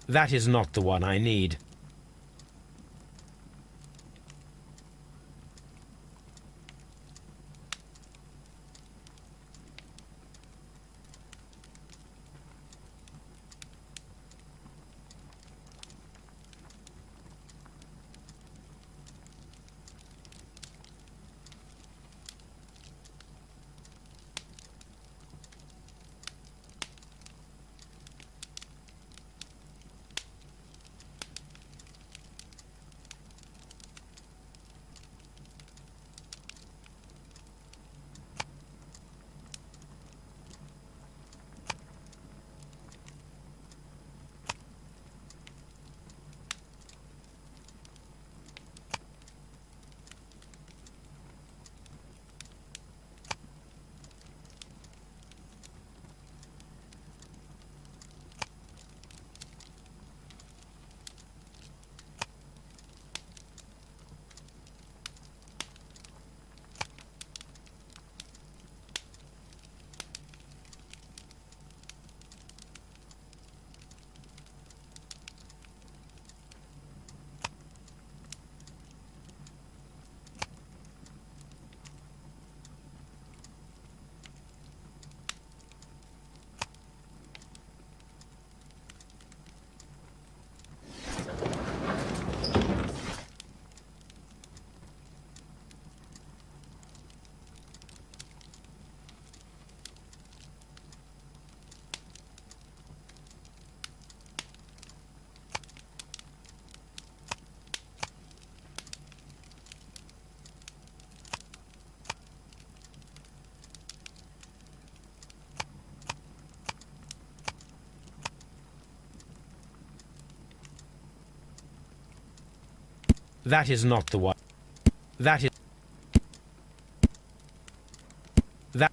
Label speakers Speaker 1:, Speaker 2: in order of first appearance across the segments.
Speaker 1: That is not the one I need. That is not the one. That is... That...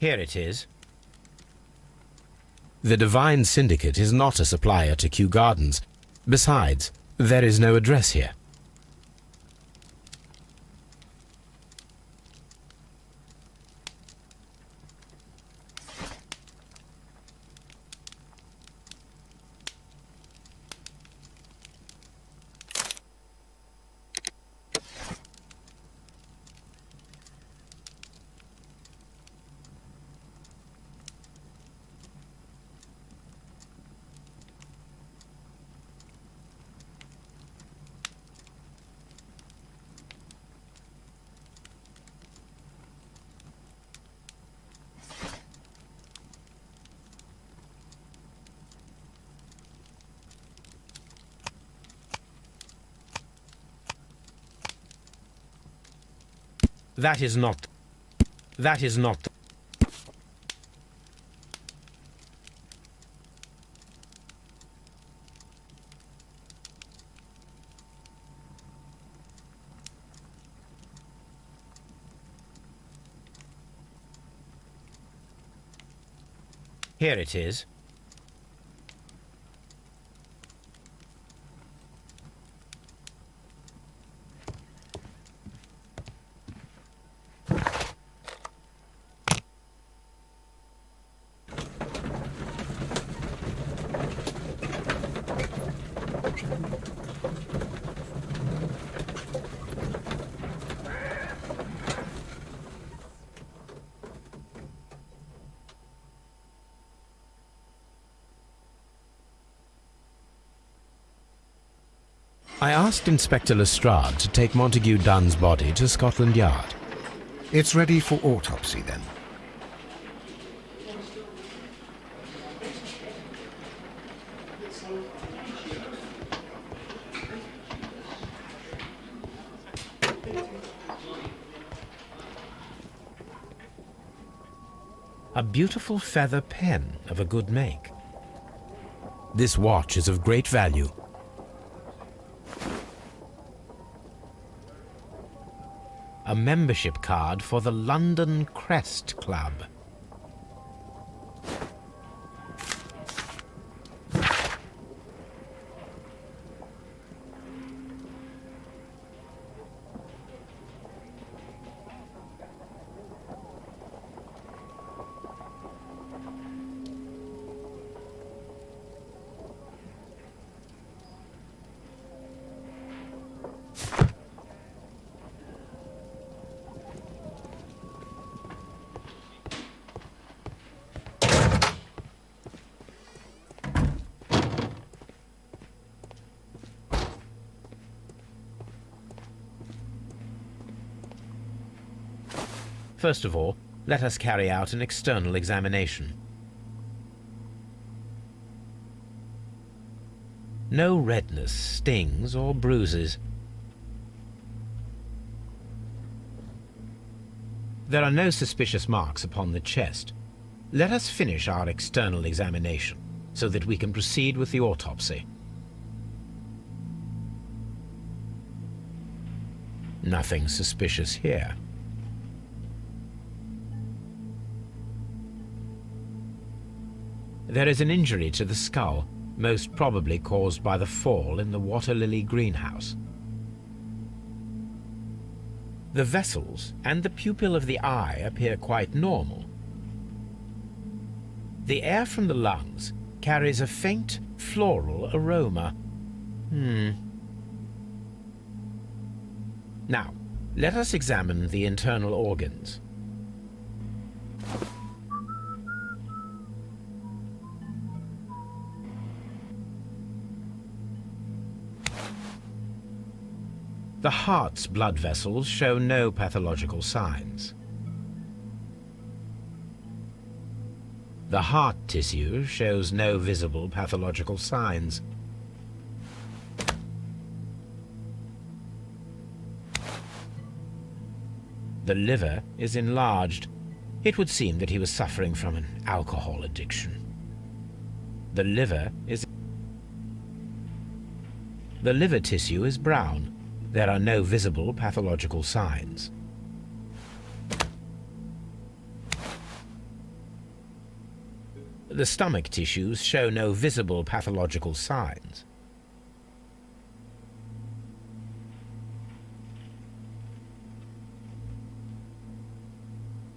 Speaker 1: Here it is. The Divine Syndicate is not a supplier to Kew Gardens. Besides, there is no address here. That is not... That is not... Here it is. I asked Inspector Lestrade to take Montague Dunn's body to Scotland Yard.
Speaker 2: It's ready for autopsy, then.
Speaker 1: A beautiful feather pen of a good make. This watch is of great value. A membership card for the London Crest Club. First of all, let us carry out an external examination. No redness, stings, or bruises. There are no suspicious marks upon the chest. Let us finish our external examination so that we can proceed with the autopsy. Nothing suspicious here. There is an injury to the skull, most probably caused by the fall in the water lily greenhouse. The vessels and the pupil of the eye appear quite normal. The air from the lungs carries a faint floral aroma. Now, let us examine the internal organs. The heart's blood vessels show no pathological signs. The heart tissue shows no visible pathological signs. The liver is enlarged. It would seem that he was suffering from an alcohol addiction. The liver tissue is brown. There are no visible pathological signs. The stomach tissues show no visible pathological signs.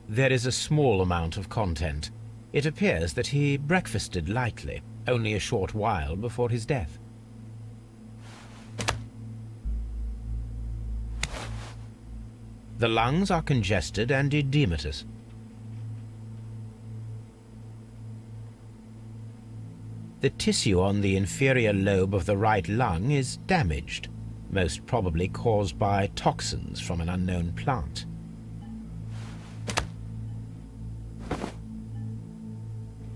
Speaker 1: There is a small amount of content. It appears that he breakfasted lightly, only a short while before his death. The lungs are congested and edematous. The tissue on the inferior lobe of the right lung is damaged, most probably caused by toxins from an unknown plant.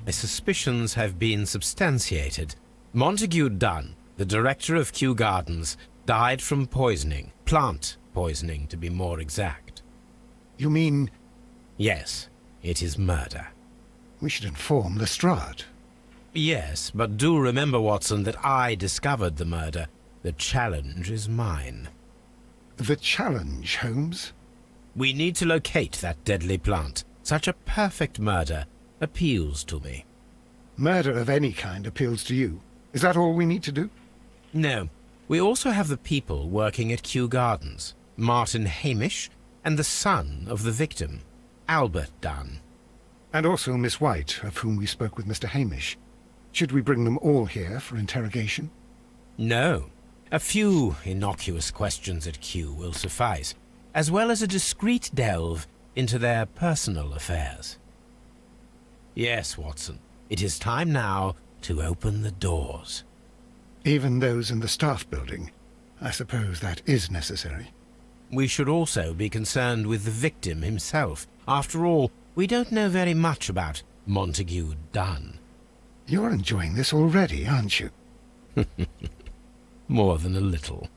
Speaker 1: My suspicions have been substantiated. Montague Dunn, the director of Kew Gardens, died from poisoning, plant poisoning to be more exact.
Speaker 2: You mean...
Speaker 1: Yes, it is murder.
Speaker 2: We should inform Lestrade.
Speaker 1: Yes, but do remember, Watson, that I discovered the murder. The challenge is mine.
Speaker 2: The challenge, Holmes?
Speaker 1: We need to locate that deadly plant. Such a perfect murder appeals to me.
Speaker 2: Murder of any kind appeals to you. Is that all we need to do?
Speaker 1: No. We also have the people working at Kew Gardens. Martin Hamish, and the son of the victim, Albert Dunn.
Speaker 2: And also Miss White, of whom we spoke with Mr. Hamish. Should we bring them all here for interrogation?
Speaker 1: No. A few innocuous questions at Kew will suffice, as well as a discreet delve into their personal affairs. Yes, Watson, it is time now to open the doors.
Speaker 2: Even those in the staff building? I suppose that is necessary.
Speaker 1: We should also be concerned with the victim himself. After all, we don't know very much about Montague Dunn.
Speaker 2: You're enjoying this already, aren't you?
Speaker 1: More than a little.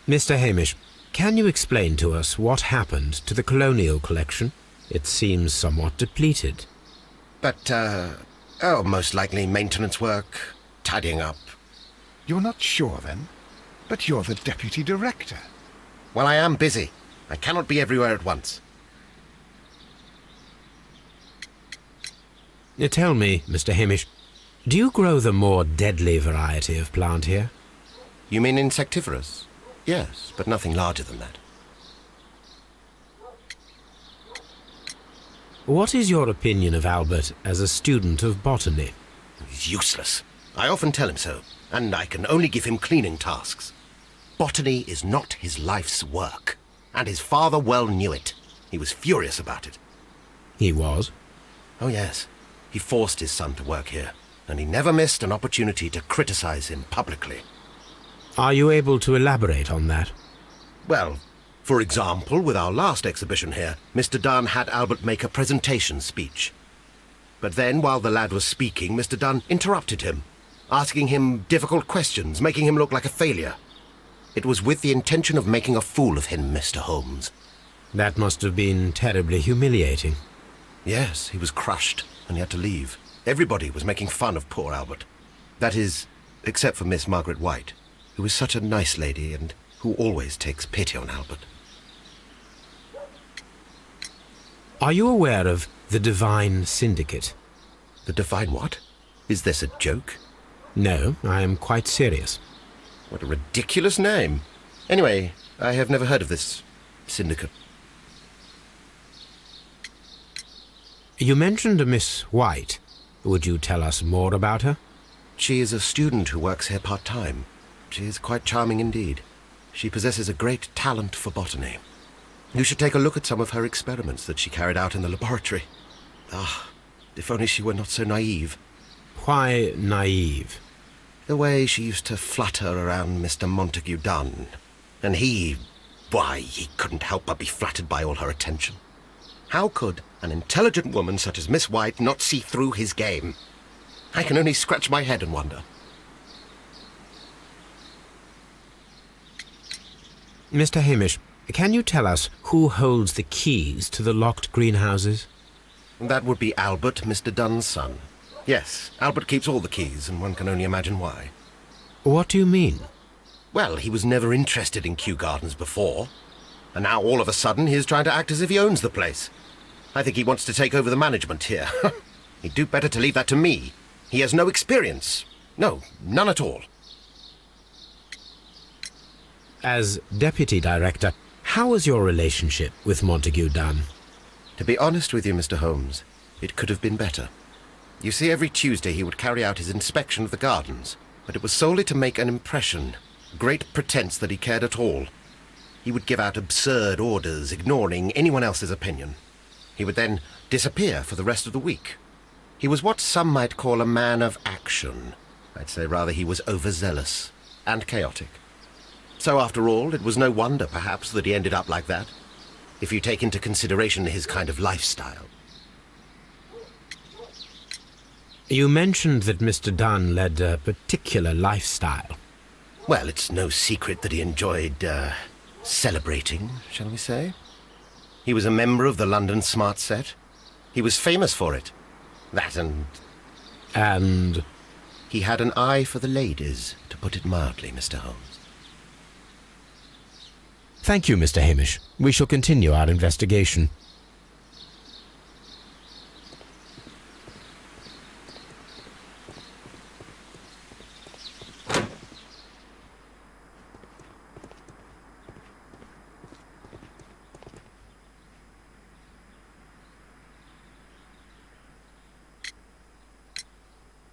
Speaker 1: Mr. Hamish, can you explain to us what happened to the colonial collection? It seems somewhat depleted.
Speaker 3: But, most likely maintenance work, tidying up.
Speaker 2: You're not sure, then? But you're the deputy director.
Speaker 3: Well, I am busy. I cannot be everywhere at once.
Speaker 1: Tell me, Mr. Hamish, do you grow the more deadly variety of plant here?
Speaker 3: You mean insectivorous? Yes, but nothing larger than that.
Speaker 1: What is your opinion of Albert as a student of botany?
Speaker 3: He's useless. I often tell him so, and I can only give him cleaning tasks. Botany is not his life's work, and his father well knew it. He was furious about it.
Speaker 1: He was?
Speaker 3: Oh, yes. He forced his son to work here, and he never missed an opportunity to criticize him publicly.
Speaker 1: Are you able to elaborate on that?
Speaker 3: Well, for example, with our last exhibition here, Mr. Dunn had Albert make a presentation speech. But then, while the lad was speaking, Mr. Dunn interrupted him, asking him difficult questions, making him look like a failure. It was with the intention of making a fool of him, Mr. Holmes.
Speaker 1: That must have been terribly humiliating.
Speaker 3: Yes, he was crushed, and he had to leave. Everybody was making fun of poor Albert. That is, except for Miss Margaret White, who is such a nice lady and who always takes pity on Albert.
Speaker 1: Are you aware of the Divine Syndicate?
Speaker 3: The Divine what? Is this a joke?
Speaker 1: No, I am quite serious.
Speaker 3: What a ridiculous name. Anyway, I have never heard of this syndicate.
Speaker 1: You mentioned a Miss White. Would you tell us more about her?
Speaker 3: She is a student who works here part-time. She is quite charming indeed. She possesses a great talent for botany. You should take a look at some of her experiments that she carried out in the laboratory. Ah, if only she were not so naive.
Speaker 1: Why naive?
Speaker 3: The way she used to flutter around Mr. Montague Dunn. And why, he couldn't help but be flattered by all her attention. How could an intelligent woman such as Miss White not see through his game? I can only scratch my head and wonder.
Speaker 1: Mr. Hamish, can you tell us who holds the keys to the locked greenhouses?
Speaker 3: That would be Albert, Mr. Dunn's son. Yes, Albert keeps all the keys, and one can only imagine why.
Speaker 1: What do you mean?
Speaker 3: Well, he was never interested in Kew Gardens before. And now all of a sudden he is trying to act as if he owns the place. I think he wants to take over the management here. He'd do better to leave that to me. He has no experience. No, none at all.
Speaker 1: As deputy director, how was your relationship with Montague Dunn?
Speaker 3: To be honest with you, Mr. Holmes, it could have been better. You see, every Tuesday he would carry out his inspection of the gardens, but it was solely to make an impression, great pretense that he cared at all. He would give out absurd orders, ignoring anyone else's opinion. He would then disappear for the rest of the week. He was what some might call a man of action. I'd say rather he was overzealous and chaotic. So after all, it was no wonder, perhaps, that he ended up like that, if you take into consideration his kind of lifestyle.
Speaker 1: You mentioned that Mr. Dunn led a particular lifestyle.
Speaker 3: Well, it's no secret that he enjoyed, celebrating, shall we say? He was a member of the London Smart Set. He was famous for it. That and...
Speaker 1: And?
Speaker 3: He had an eye for the ladies, to put it mildly, Mr. Holmes.
Speaker 1: Thank you, Mr. Hamish. We shall continue our investigation.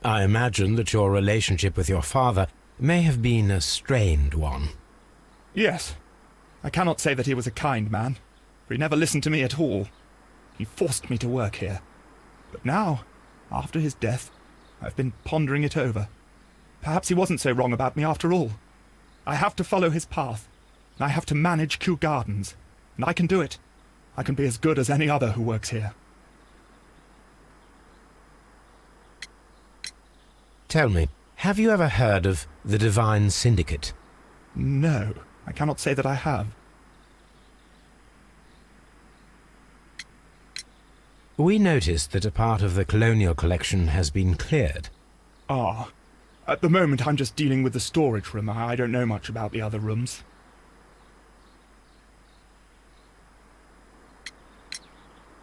Speaker 1: I imagine that your relationship with your father may have been a strained one.
Speaker 4: Yes. I cannot say that he was a kind man, for he never listened to me at all. He forced me to work here. But now, after his death, I've been pondering it over. Perhaps he wasn't so wrong about me after all. I have to follow his path, and I have to manage Kew Gardens, and I can do it. I can be as good as any other who works here.
Speaker 1: Tell me, have you ever heard of the Divine Syndicate?
Speaker 4: No, I cannot say that I have.
Speaker 1: We noticed that a part of the colonial collection has been cleared.
Speaker 4: Ah, at the moment I'm just dealing with the storage room. I don't know much about the other rooms.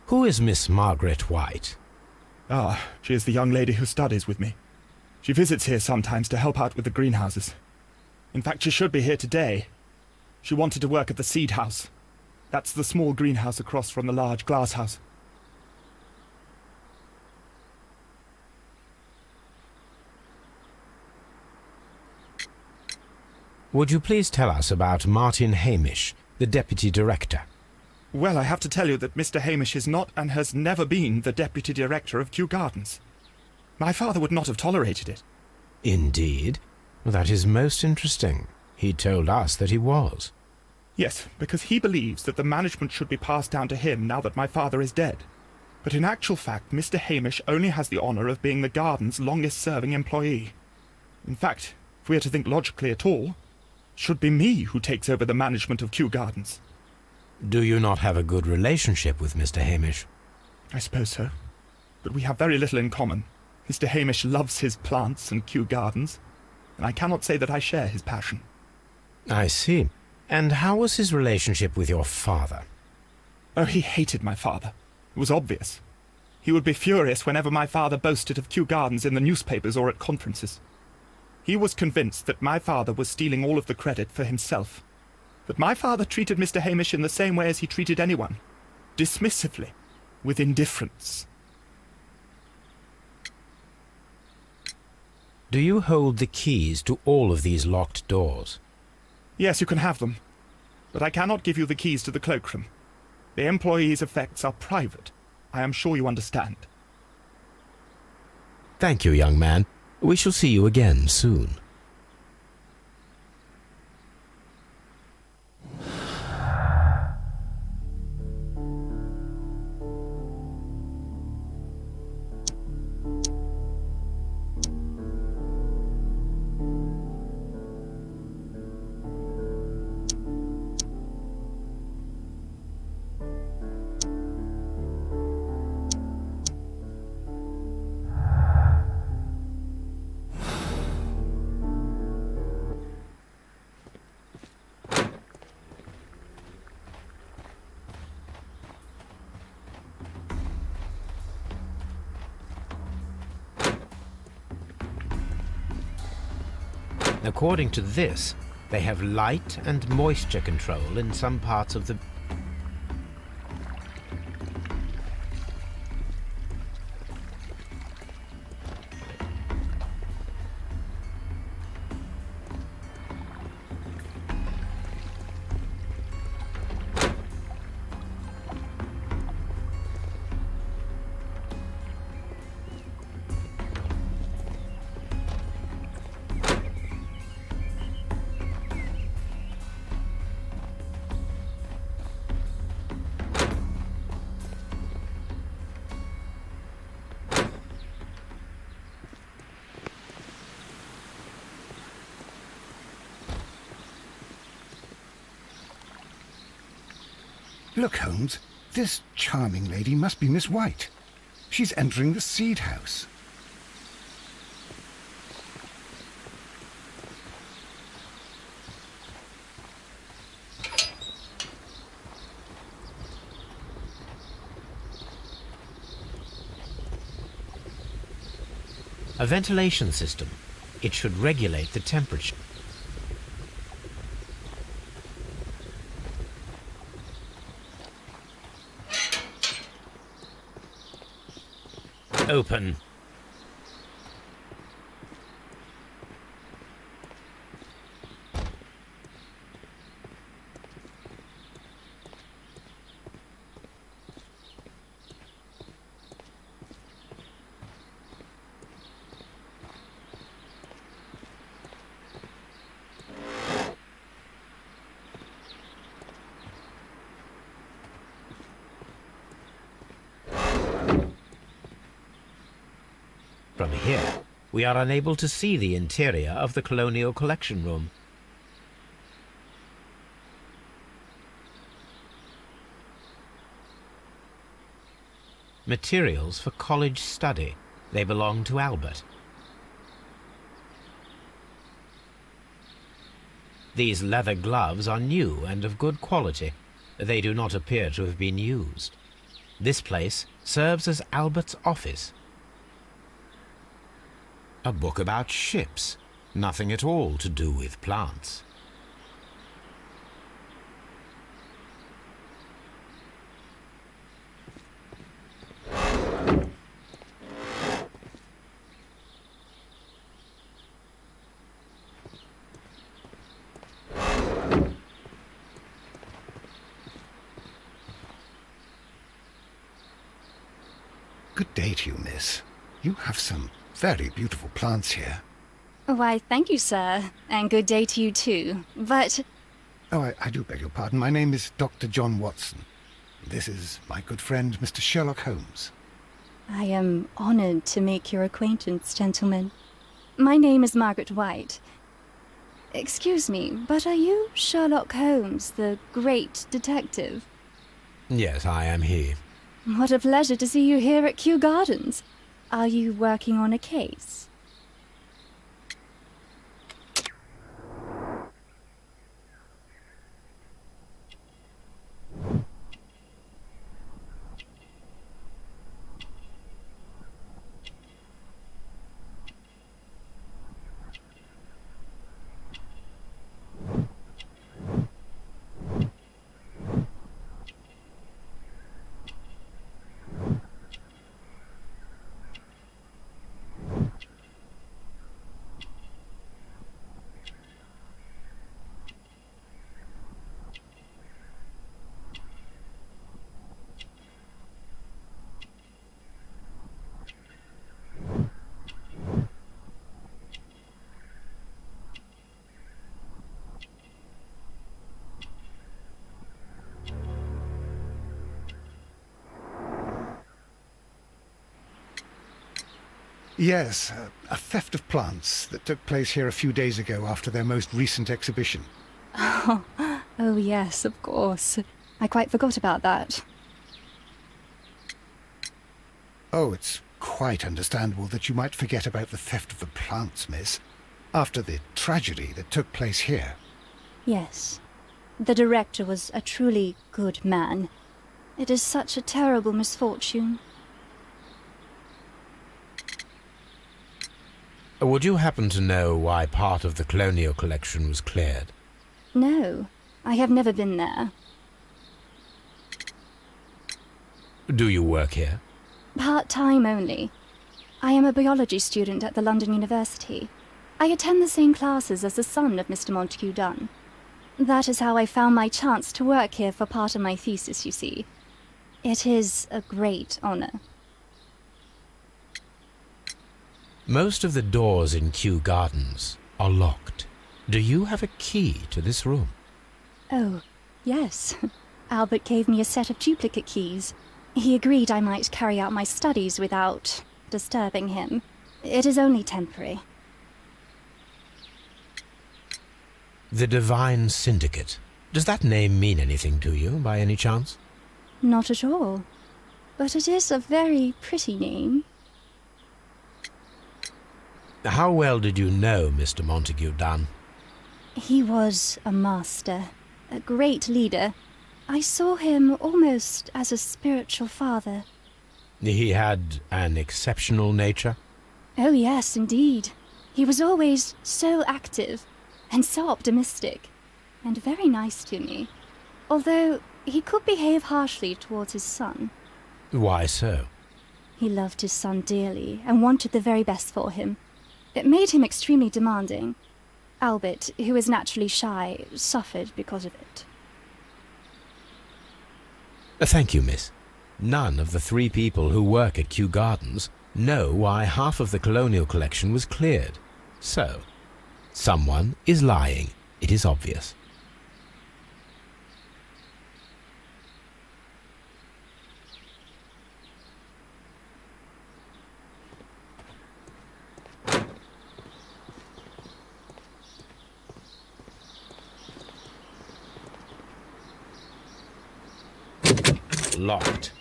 Speaker 1: Who is Miss Margaret White?
Speaker 4: Ah, she is the young lady who studies with me. She visits here sometimes to help out with the greenhouses. In fact, she should be here today. She wanted to work at the seed house. That's the small greenhouse across from the large glass house.
Speaker 1: Would you please tell us about Martin Hamish, the deputy director?
Speaker 4: Well, I have to tell you that Mr. Hamish is not and has never been the deputy director of Kew Gardens. My father would not have tolerated it.
Speaker 1: Indeed? That is most interesting. He told us that he was.
Speaker 4: Yes, because he believes that the management should be passed down to him now that my father is dead. But in actual fact, Mr. Hamish only has the honour of being the garden's longest-serving employee. In fact, if we are to think logically at all, should be me who takes over the management of Kew Gardens.
Speaker 1: Do you not have a good relationship with Mr. Hamish?
Speaker 4: I suppose so. But we have very little in common. Mr. Hamish loves his plants and Kew Gardens, and I cannot say that I share his passion.
Speaker 1: I see. And how was his relationship with your father?
Speaker 4: Oh, he hated my father. It was obvious. He would be furious whenever my father boasted of Kew Gardens in the newspapers or at conferences. He was convinced that my father was stealing all of the credit for himself. That my father treated Mr. Hamish in the same way as he treated anyone. Dismissively. With indifference.
Speaker 1: Do you hold the keys to all of these locked doors?
Speaker 4: Yes, you can have them. But I cannot give you the keys to the cloakroom. The employees' effects are private. I am sure you understand.
Speaker 1: Thank you, young man. We shall see you again soon. According to this, they have light and moisture control in some parts of the...
Speaker 2: Look, Holmes, this charming lady must be Miss White. She's entering the seed house.
Speaker 1: A ventilation system. It should regulate the temperature. Open. From here, we are unable to see the interior of the Colonial Collection Room. Materials for college study. They belong to Albert. These leather gloves are new and of good quality. They do not appear to have been used. This place serves as Albert's office. A book about ships. Nothing at all to do with plants.
Speaker 2: Good day to you, miss. You have some very beautiful plants here.
Speaker 5: Why, thank you, sir. And good day to you, too. But...
Speaker 2: Oh, I do beg your pardon. My name is Dr. John Watson. This is my good friend, Mr. Sherlock Holmes.
Speaker 5: I am honored to make your acquaintance, gentlemen. My name is Margaret White. Excuse me, but are you Sherlock Holmes, the great detective?
Speaker 1: Yes, I am he.
Speaker 5: What a pleasure to see you here at Kew Gardens. Are you working on a case?
Speaker 2: Yes, a theft of plants that took place here a few days ago after their most recent exhibition.
Speaker 5: Oh yes, of course. I quite forgot about that.
Speaker 2: Oh, it's quite understandable that you might forget about the theft of the plants, miss, after the tragedy that took place here.
Speaker 5: Yes. The director was a truly good man. It is such a terrible misfortune.
Speaker 1: Would you happen to know why part of the colonial collection was cleared?
Speaker 5: No, I have never been there.
Speaker 1: Do you work here?
Speaker 5: Part-time only. I am a biology student at the London University. I attend the same classes as the son of Mr. Montague Dunn. That is how I found my chance to work here for part of my thesis, you see. It is a great honor.
Speaker 1: Most of the doors in Kew Gardens are locked. Do you have a key to this room?
Speaker 5: Oh, yes. Albert gave me a set of duplicate keys. He agreed I might carry out my studies without disturbing him. It is only temporary.
Speaker 1: The Divine Syndicate. Does that name mean anything to you, by any chance?
Speaker 5: Not at all. But it is a very pretty name.
Speaker 1: How well did you know Mr. Montague Dunn?
Speaker 5: He was a master, a great leader. I saw him almost as a spiritual father.
Speaker 1: He had an exceptional nature?
Speaker 5: Oh yes, indeed. He was always so active and so optimistic, and very nice to me. Although he could behave harshly towards his son.
Speaker 1: Why so?
Speaker 5: He loved his son dearly and wanted the very best for him. It made him extremely demanding. Albert, who is naturally shy, suffered because of it.
Speaker 1: Thank you, miss. None of the 3 people who work at Kew Gardens know why half of the colonial collection was cleared. So, someone is lying. It is obvious. Locked.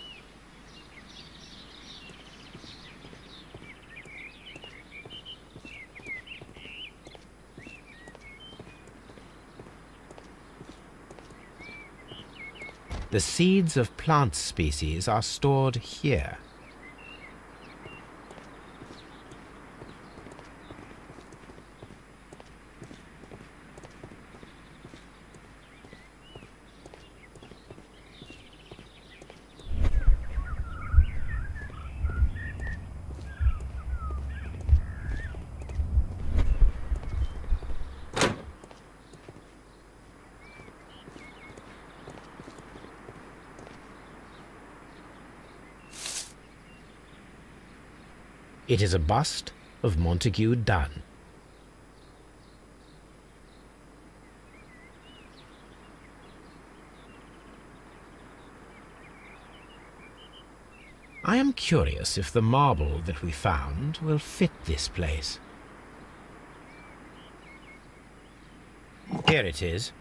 Speaker 1: The seeds of plant species are stored here. It is a bust of Montague Dunn. I am curious if the marble that we found will fit this place. Here it is.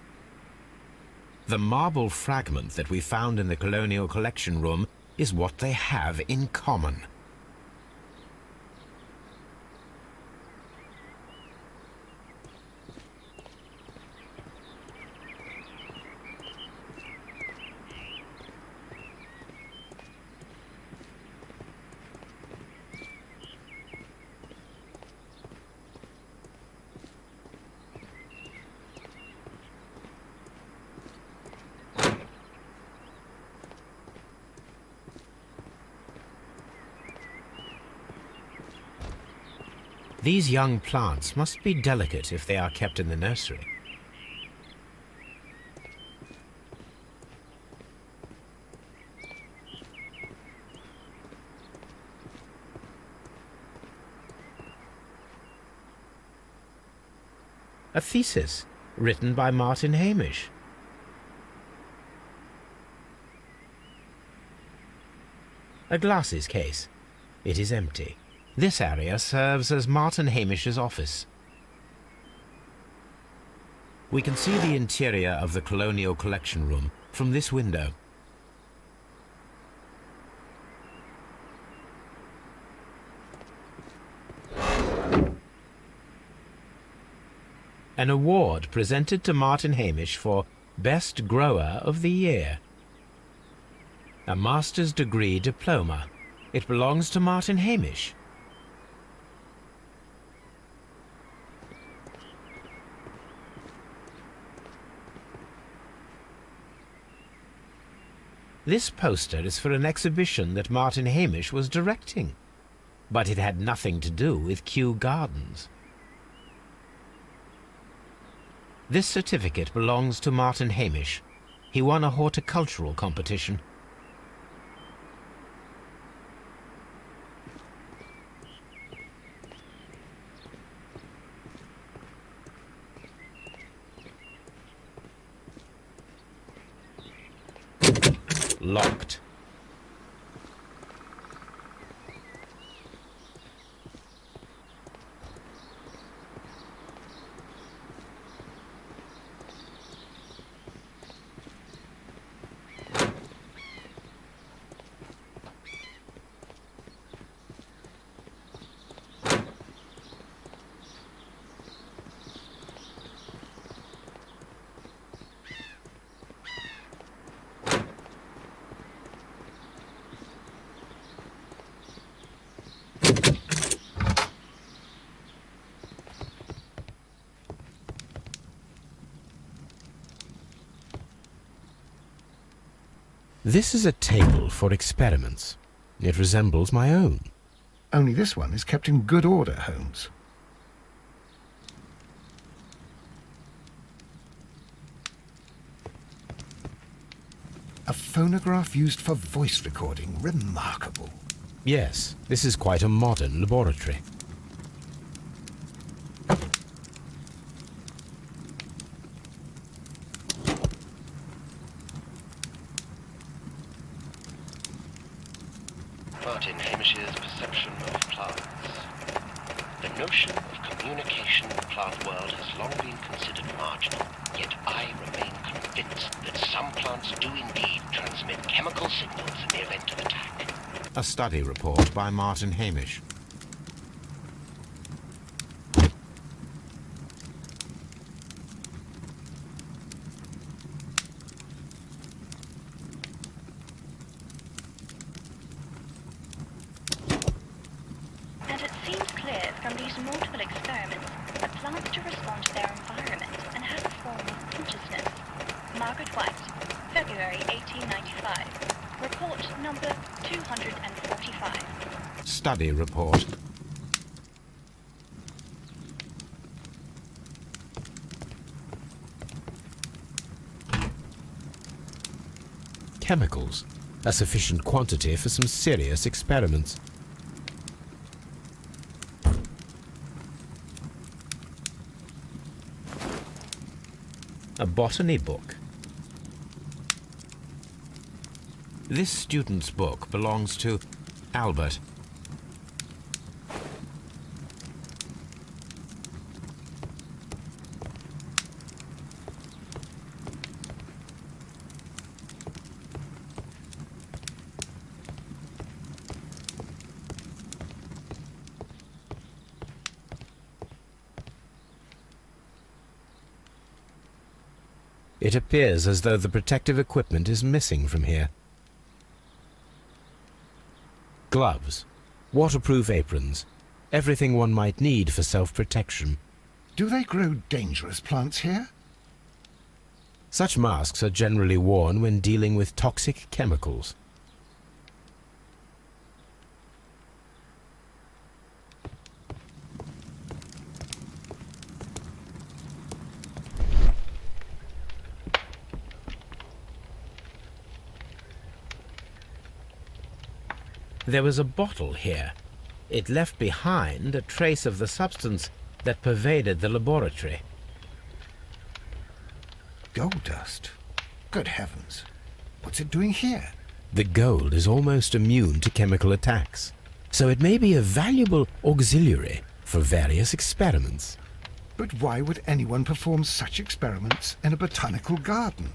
Speaker 1: The marble fragment that we found in the Colonial Collection Room is what they have in common. These young plants must be delicate if they are kept in the nursery. A thesis written by Martin Hamish. A glasses case. It is empty. This area serves as Martin Hamish's office. We can see the interior of the Colonial Collection Room from this window. An award presented to Martin Hamish for Best Grower of the Year. A master's degree diploma. It belongs to Martin Hamish. This poster is for an exhibition that Martin Hamish was directing, but it had nothing to do with Kew Gardens. This certificate belongs to Martin Hamish. He won a horticultural competition. Locked. This is a table for experiments. It resembles my own.
Speaker 2: Only this one is kept in good order, Holmes. A phonograph used for voice recording. Remarkable.
Speaker 1: Yes, this is quite a modern laboratory.
Speaker 3: Martin Hamish's perception of plants. The notion of communication in the plant world has long been considered marginal, yet I remain convinced that some plants do indeed transmit chemical signals in the event of attack.
Speaker 1: A study report by Martin Hamish.
Speaker 6: And it seems clear from these multiple experiments that plants do respond to their environment and have a form of consciousness. Margaret White, February 1895. Report number 245.
Speaker 1: Study report. Chemicals. A sufficient quantity for some serious experiments. A botany book. This student's book belongs to Albert. It appears as though the protective equipment is missing from here. Gloves, waterproof aprons, everything one might need for self-protection.
Speaker 2: Do they grow dangerous plants here?
Speaker 1: Such masks are generally worn when dealing with toxic chemicals. There was a bottle here. It left behind a trace of the substance that pervaded the laboratory.
Speaker 2: Gold dust? Good heavens. What's it doing here?
Speaker 1: The gold is almost immune to chemical attacks, so it may be a valuable auxiliary for various experiments.
Speaker 2: But why would anyone perform such experiments in a botanical garden?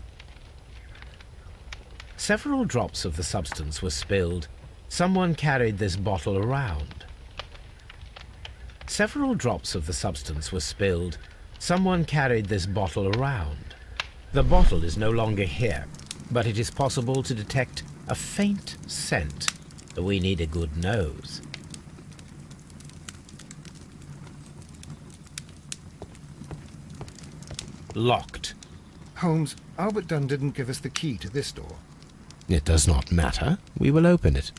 Speaker 1: Several drops of the substance were spilled. Someone carried this bottle around. Several drops of the substance were spilled. Someone carried this bottle around. The bottle is no longer here, but it is possible to detect a faint scent. We need a good nose. Locked.
Speaker 2: Holmes, Albert Dunn didn't give us the key to this door.
Speaker 1: It does not matter. We will open it.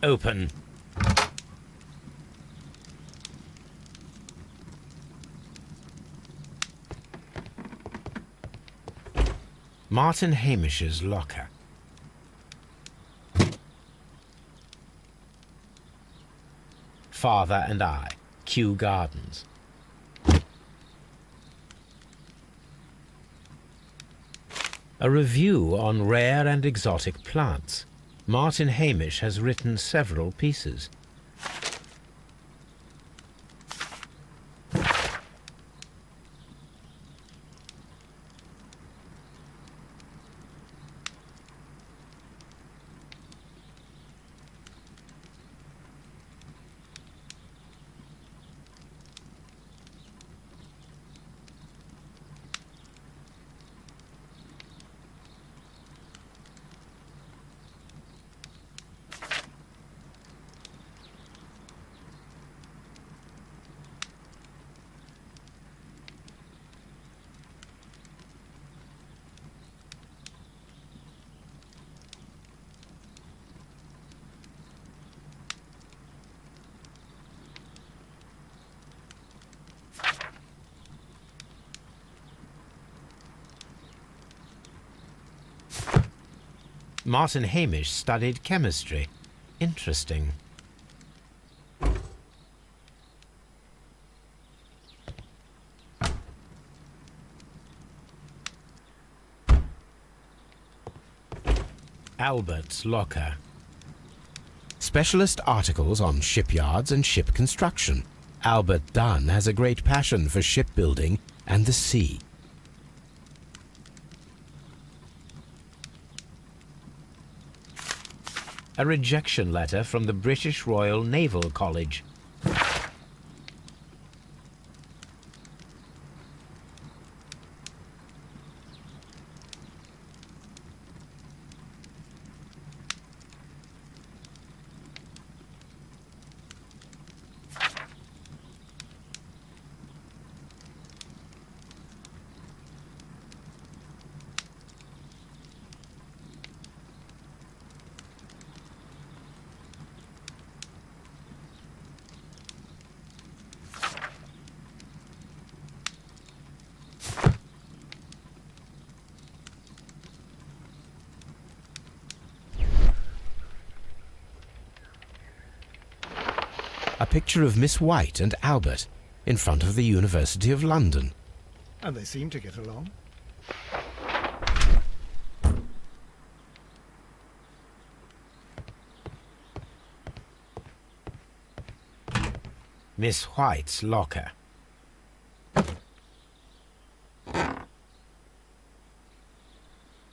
Speaker 1: Open. Martin Hamish's locker. Father and I, Kew Gardens. A review on rare and exotic plants. Martin Hamish has written several pieces. Martin Hamish studied chemistry. Interesting. Albert's locker. Specialist articles on shipyards and ship construction. Albert Dunn has a great passion for shipbuilding and the sea. A rejection letter from the British Royal Naval College. A picture of Miss White and Albert in front of the University of London.
Speaker 2: And they seem to get along.
Speaker 1: Miss White's locker.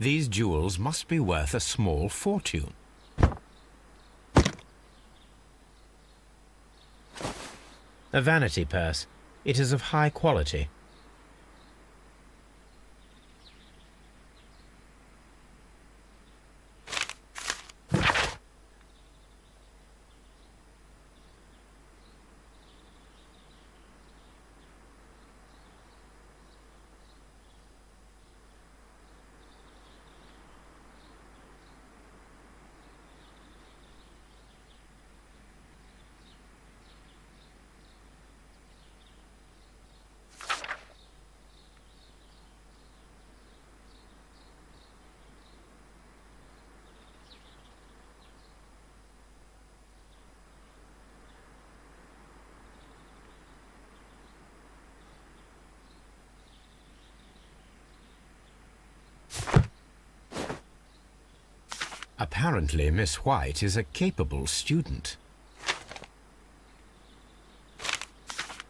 Speaker 1: These jewels must be worth a small fortune. A vanity purse. It is of high quality. Apparently, Miss White is a capable student.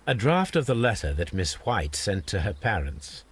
Speaker 1: A draft of the letter that Miss White sent to her parents.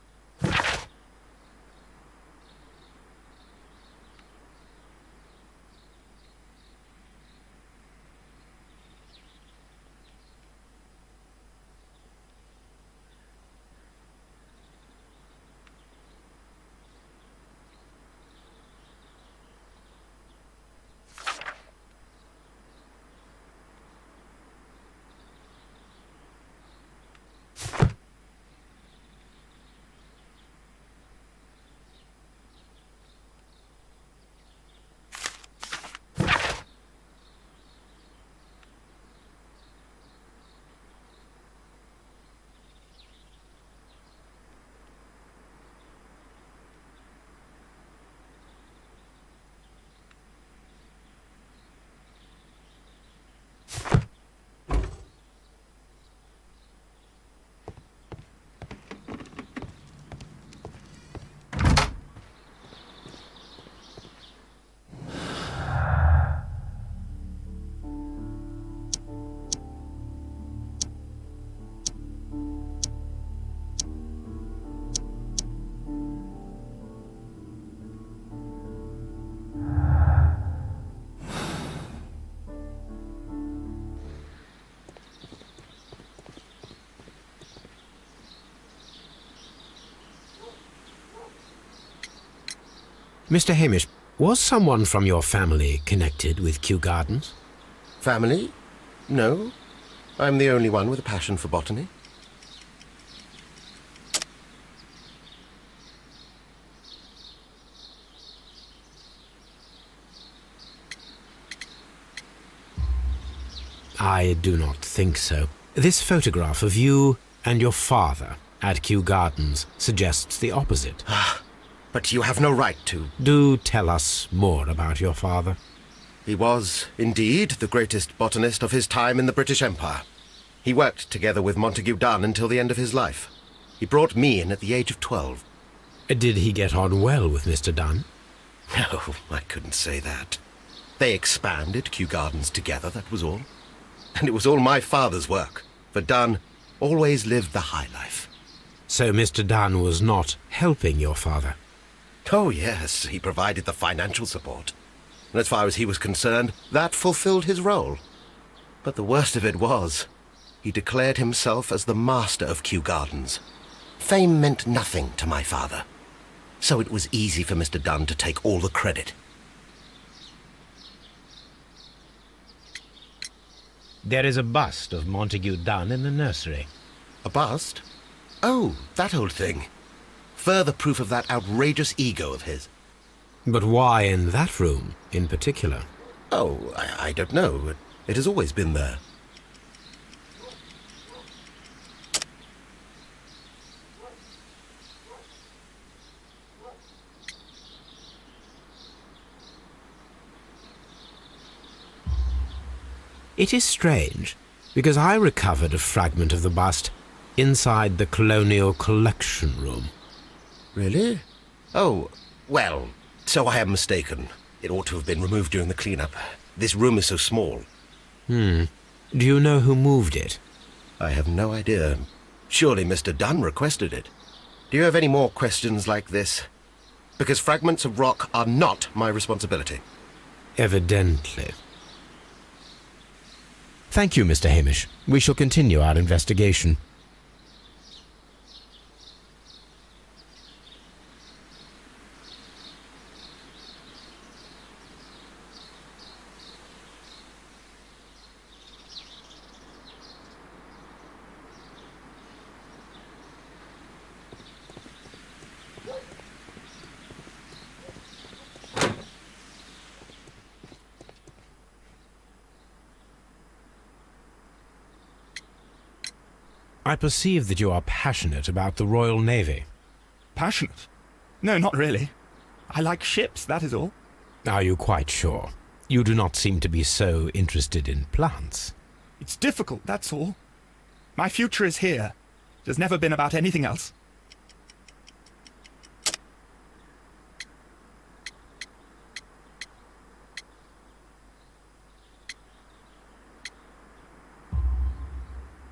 Speaker 1: Mr. Hamish, was someone from your family connected with Kew Gardens?
Speaker 3: Family? No. I'm the only one with a passion for botany.
Speaker 1: I do not think so. This photograph of you and your father at Kew Gardens suggests the opposite.
Speaker 3: But you have no right to.
Speaker 1: Do tell us more about your father.
Speaker 3: He was, indeed, the greatest botanist of his time in the British Empire. He worked together with Montague Dunn until the end of his life. He brought me in at the age of 12.
Speaker 1: Did he get on well with Mr. Dunn?
Speaker 3: No, I couldn't say that. They expanded Kew Gardens together, that was all. And it was all my father's work, for Dunn always lived the high life.
Speaker 1: So Mr. Dunn was not helping your father?
Speaker 3: Oh, yes, he provided the financial support. And as far as he was concerned, that fulfilled his role. But the worst of it was, he declared himself as the master of Kew Gardens. Fame meant nothing to my father, so it was easy for Mr. Dunn to take all the credit.
Speaker 1: There is a bust of Montague Dunn in the nursery.
Speaker 3: A bust? Oh, that old thing. Further proof of that outrageous ego of his.
Speaker 1: But why in that room, in particular?
Speaker 3: Oh, I don't know. It has always been there.
Speaker 1: It is strange, because I recovered a fragment of the bust inside the Colonial Collection Room.
Speaker 3: Really? Oh, well, so I am mistaken. It ought to have been removed during the cleanup. This room is so small.
Speaker 1: Do you know who moved it?
Speaker 3: I have no idea. Surely Mr. Dunn requested it. Do you have any more questions like this? Because fragments of rock are not my responsibility.
Speaker 1: Evidently. Thank you, Mr. Hamish. We shall continue our investigation. I perceive that you are passionate about the Royal Navy.
Speaker 4: Passionate? No, not really. I like ships, that is all.
Speaker 1: Are you quite sure? You do not seem to be so interested in plants.
Speaker 4: It's difficult, that's all. My future is here. It has never been about anything else.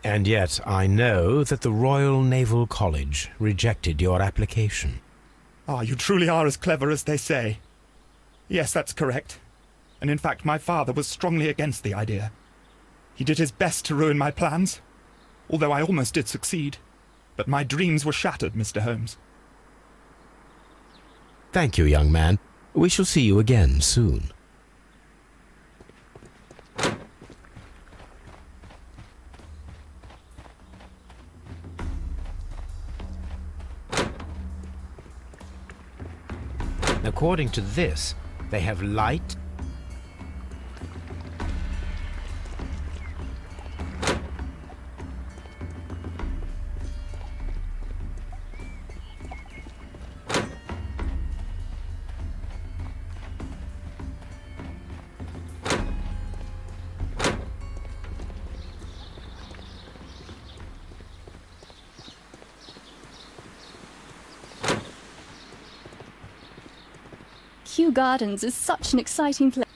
Speaker 1: And yet I know that the Royal Naval College rejected your application.
Speaker 4: Ah, you truly are as clever as they say. Yes, that's correct. And in fact, my father was strongly against the idea. He did his best to ruin my plans, although I almost did succeed. But my dreams were shattered, Mr. Holmes.
Speaker 1: Thank you, young man. We shall see you again soon. According to this, they have light.
Speaker 5: Kew Gardens is such an exciting place.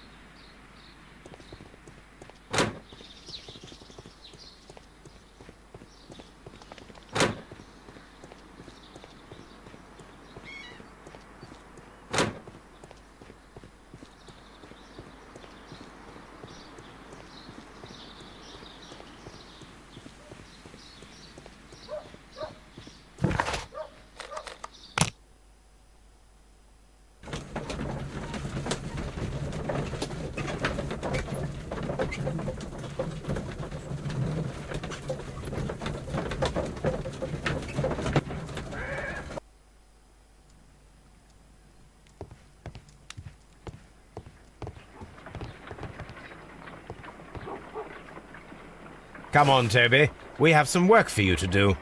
Speaker 1: Come on, Toby. We have some work for you to do.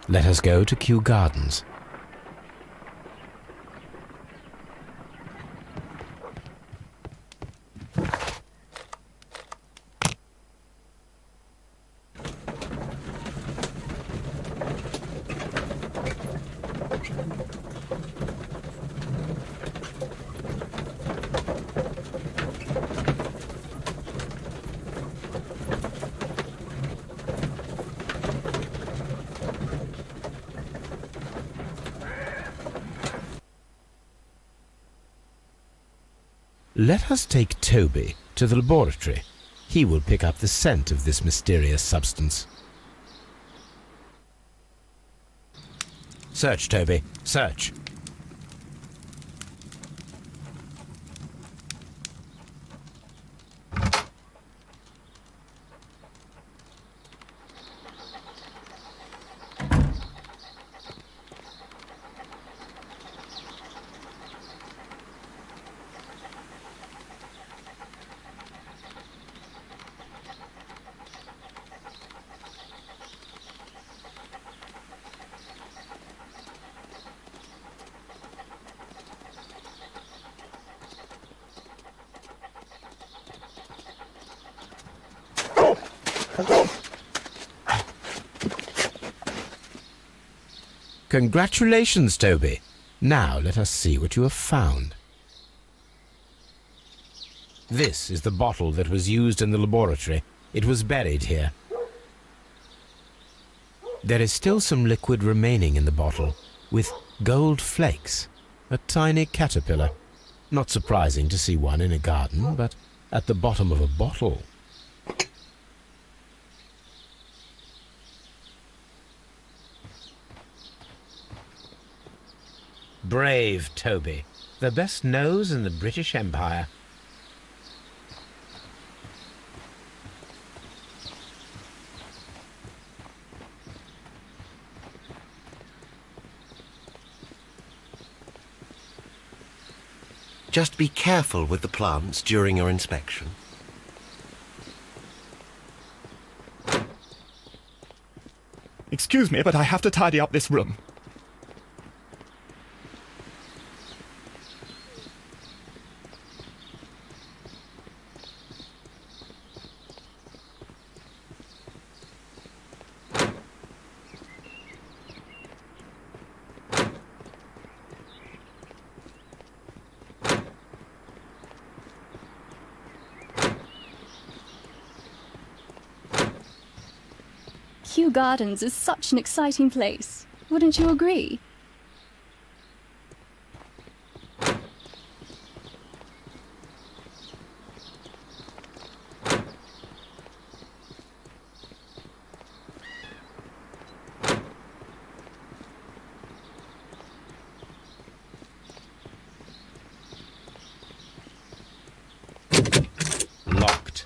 Speaker 1: Let us go to Kew Gardens. Let us take Toby to the laboratory. He will pick up the scent of this mysterious substance. Search, Toby. Search. Congratulations, Toby. Now let us see what you have found. This is the bottle that was used in the laboratory. It was buried here. There is still some liquid remaining in the bottle, with gold flakes, a tiny caterpillar. Not surprising to see one in a garden, but at the bottom of a bottle. Brave Toby, the best nose in the British Empire.
Speaker 3: Just be careful with the plants during your inspection.
Speaker 4: Excuse me, but I have to tidy up this room.
Speaker 5: Kew Gardens is such an exciting place. Wouldn't you agree?
Speaker 1: Locked.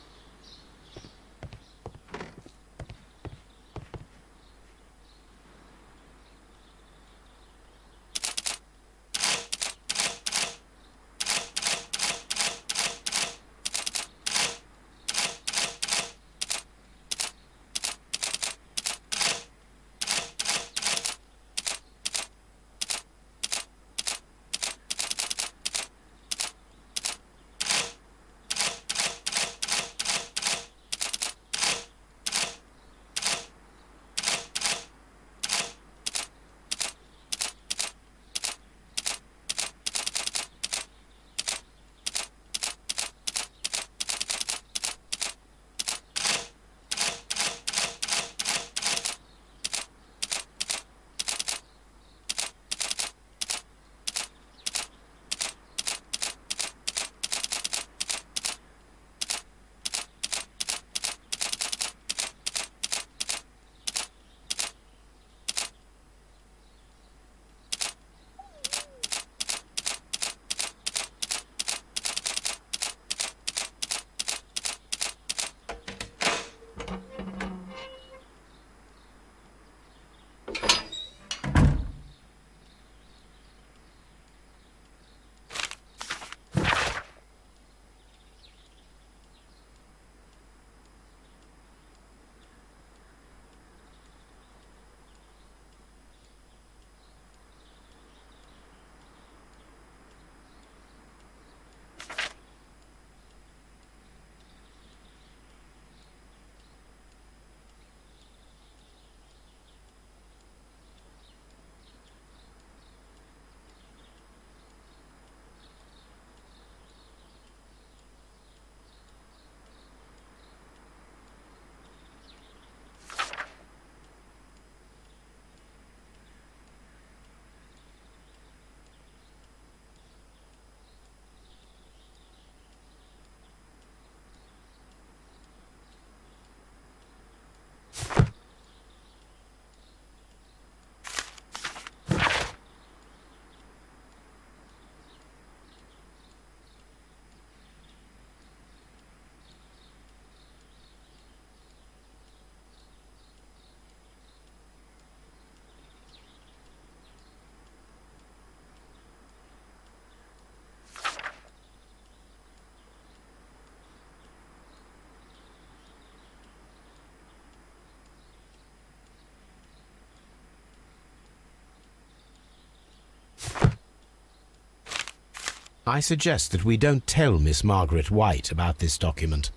Speaker 1: I suggest that we don't tell Miss Margaret White about this document.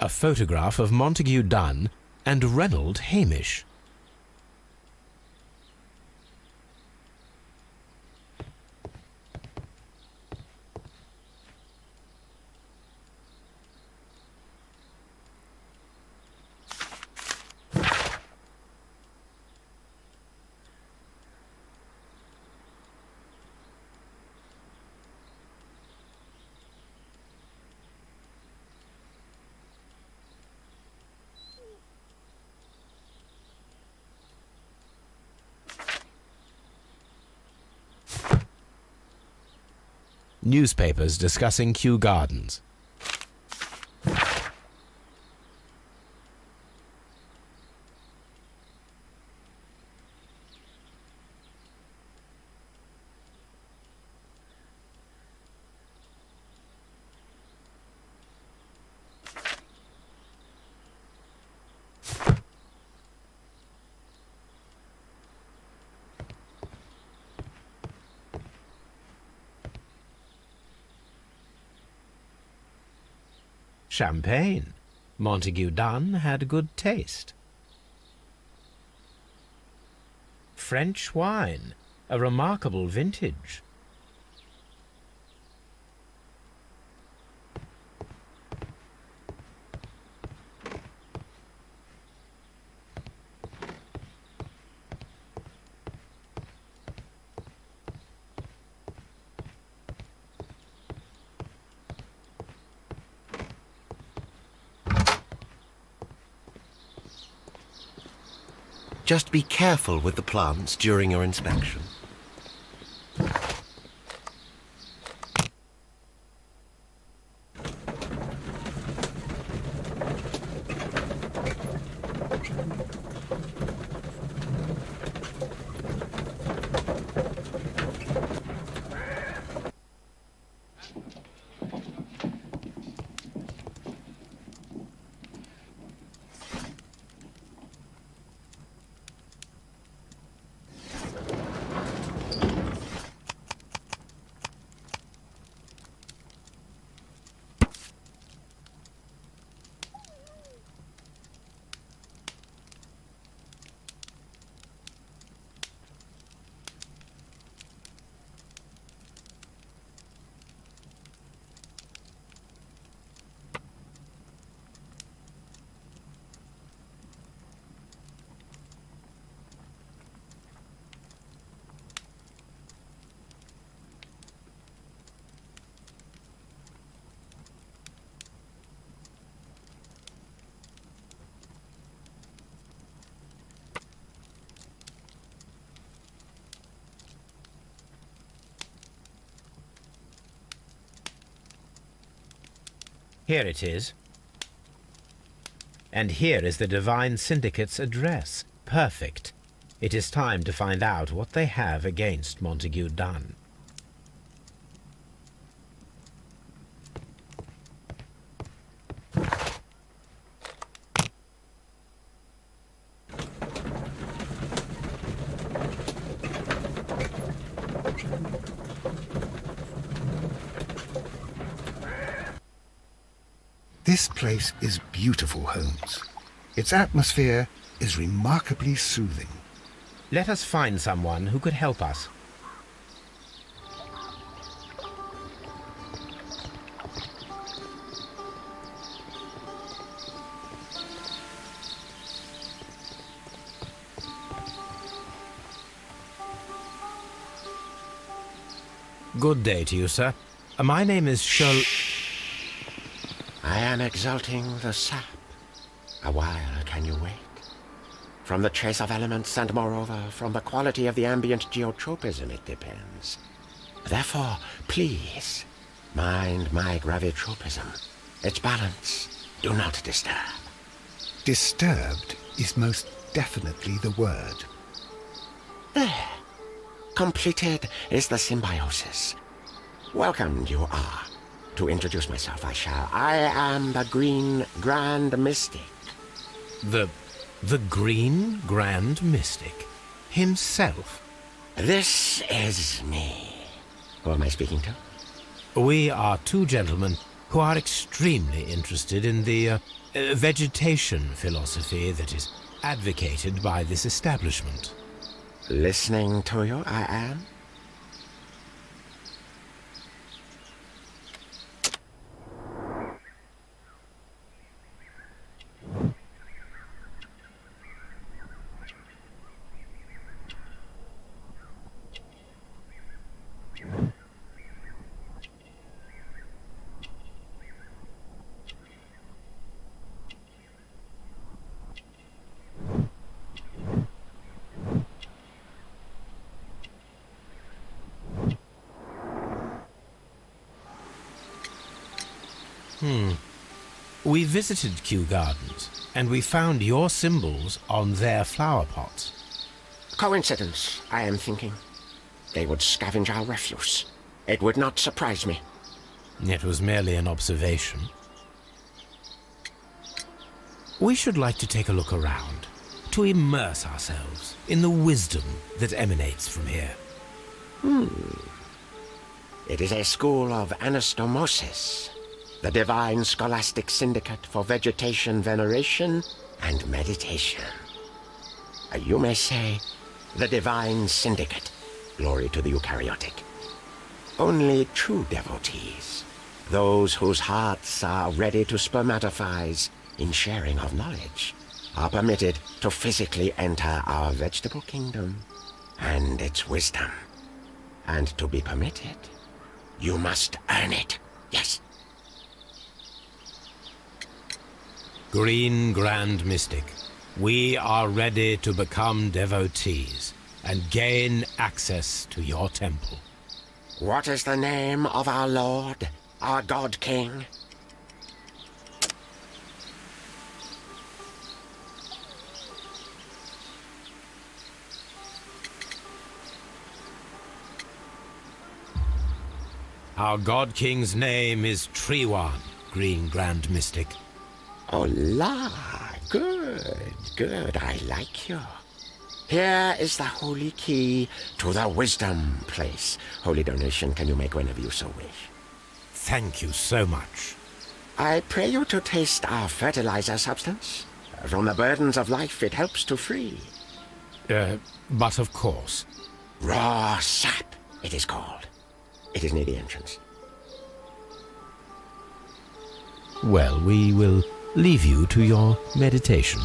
Speaker 1: A photograph of Montague Dunn and Reynold Hamish. Newspapers discussing Kew Gardens. Champagne. Montague Dunn had good taste. French wine. A remarkable vintage.
Speaker 3: Just be careful with the plants during your inspection.
Speaker 1: Here it is. And here is the Divine Syndicate's address. Perfect. It is time to find out what they have against Montague Dunn.
Speaker 2: This place is beautiful, Holmes. Its atmosphere is remarkably soothing.
Speaker 1: Let us find someone who could help us. Good day to you, sir. My name is
Speaker 7: I am exalting the sap. A while can you wait? From the trace of elements and moreover from the quality of the ambient geotropism it depends. Therefore, please, mind my gravitropism. its balance. Do not disturb.
Speaker 2: Disturbed is most definitely the word.
Speaker 7: There. Completed is the symbiosis. Welcome you are. To introduce myself, I am the Green Grand Mystic.
Speaker 1: The Green Grand Mystic himself?
Speaker 7: This is me. Who am I speaking to?
Speaker 1: We are two gentlemen who are extremely interested in the vegetation philosophy that is advocated by this establishment.
Speaker 7: Listening to you, I am.
Speaker 1: We visited Kew Gardens, and we found your symbols on their flower pots.
Speaker 7: Coincidence, I am thinking. They would scavenge our refuse. It would not surprise me.
Speaker 1: It was merely an observation. We should like to take a look around, to immerse ourselves in the wisdom that emanates from here.
Speaker 7: It is a school of anastomosis, the divine scholastic syndicate for vegetation veneration and meditation. You may say, the divine syndicate, glory to the eukaryotic. Only true devotees, those whose hearts are ready to spermatophize in sharing of knowledge, are permitted to physically enter our vegetable kingdom and its wisdom. And to be permitted, you must earn it, yes.
Speaker 1: Green Grand Mystic, we are ready to become devotees and gain access to your temple.
Speaker 7: What is the name of our Lord, our God King?
Speaker 1: Our God King's name is Treewan, Green Grand Mystic.
Speaker 7: Oh la, good, I like you. Here is the holy key to the wisdom place. Holy donation can you make whenever you so wish.
Speaker 1: Thank you so much.
Speaker 7: I pray you to taste our fertilizer substance. From the burdens of life it helps to free.
Speaker 1: But of course.
Speaker 7: Raw sap, it is called. It is near the entrance.
Speaker 1: Well, we will leave you to your meditation.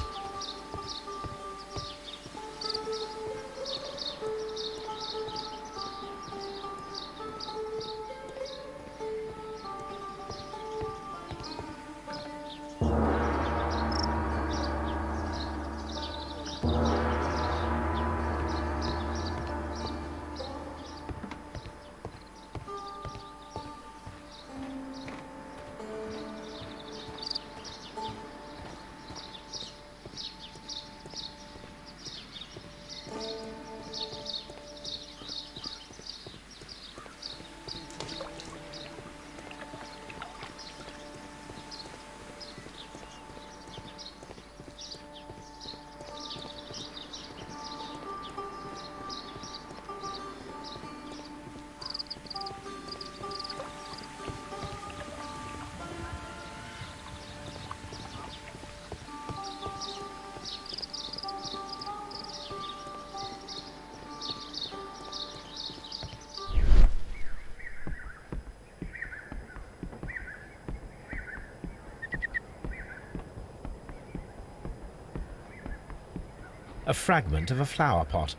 Speaker 1: A fragment of a flower pot.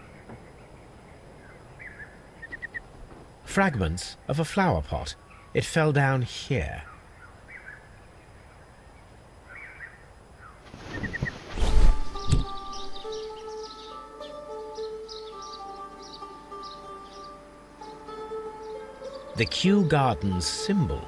Speaker 1: Fragments of a flower pot. It fell down here. The Kew Gardens symbol.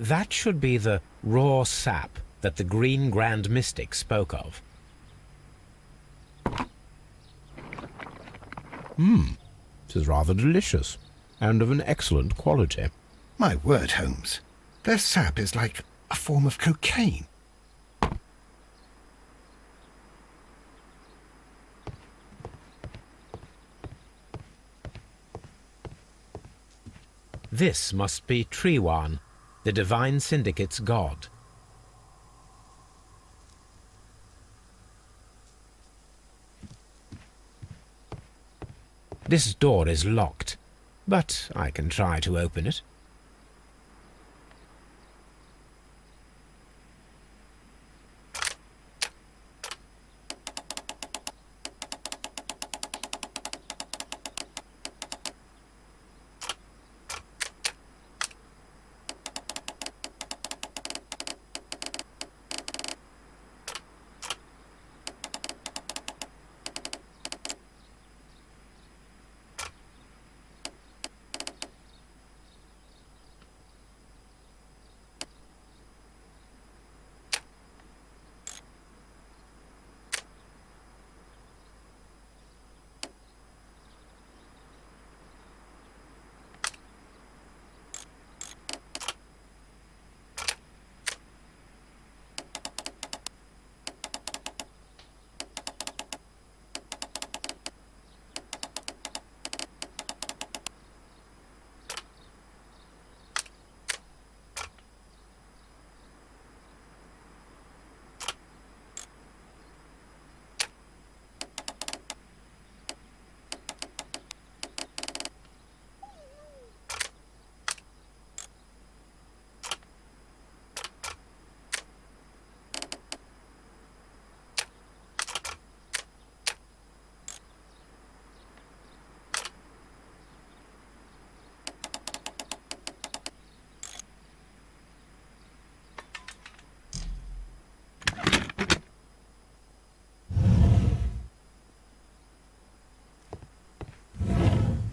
Speaker 1: That should be the raw sap that the Green Grand Mystic spoke of. It is rather delicious, and of an excellent quality.
Speaker 2: My word, Holmes. Their sap is like a form of cocaine.
Speaker 1: This must be Triwan, the Divine Syndicate's god. This door is locked, but I can try to open it.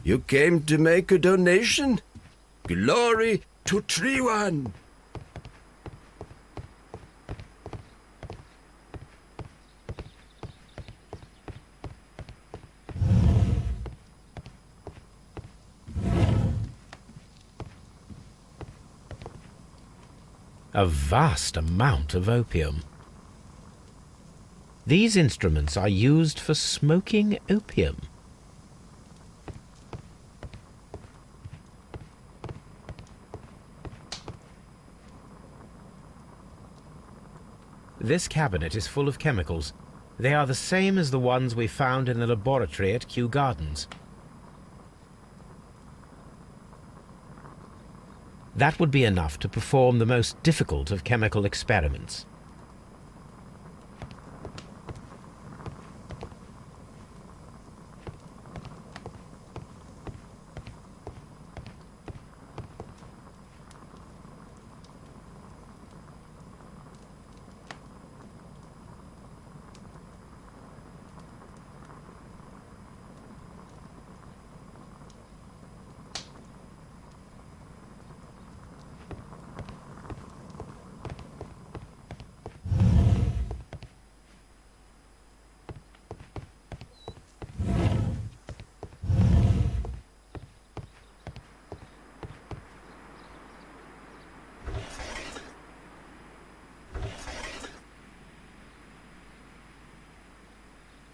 Speaker 8: You came to make a donation? Glory to Triwan!
Speaker 1: A vast amount of opium. These instruments are used for smoking opium. This cabinet is full of chemicals. They are the same as the ones we found in the laboratory at Kew Gardens. That would be enough to perform the most difficult of chemical experiments.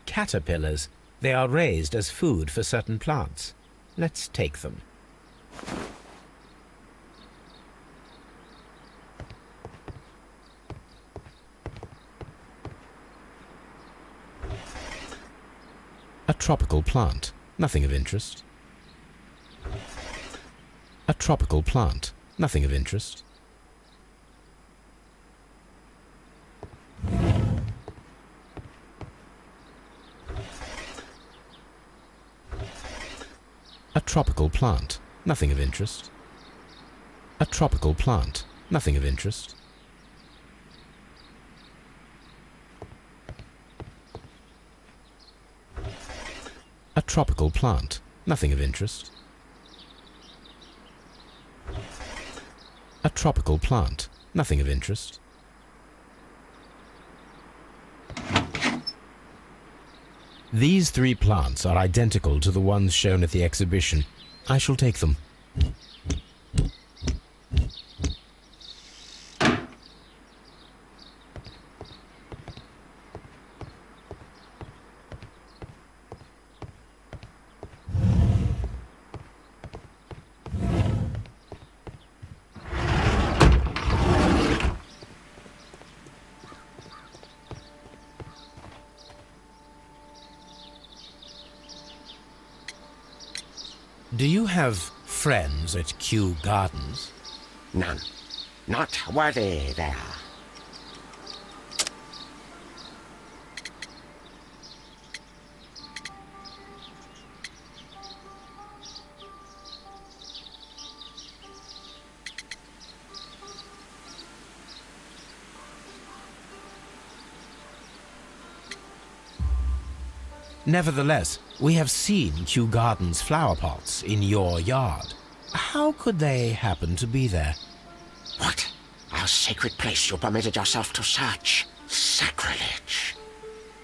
Speaker 1: Caterpillars. They are raised as food for certain plants. Let's take them. A tropical plant. Nothing of interest. A tropical plant. Nothing of interest. A tropical plant. Nothing of interest. A tropical plant. Nothing of interest. A tropical plant. Nothing of interest. A tropical plant. Nothing of interest. These 3 plants are identical to the ones shown at the exhibition. I shall take them. Do you have friends at Kew Gardens?
Speaker 7: None. Not worthy there.
Speaker 1: Nevertheless, we have seen Kew Gardens flower pots in your yard. How could they happen to be there?
Speaker 7: What? Our sacred place you permitted yourself to search? Sacrilege.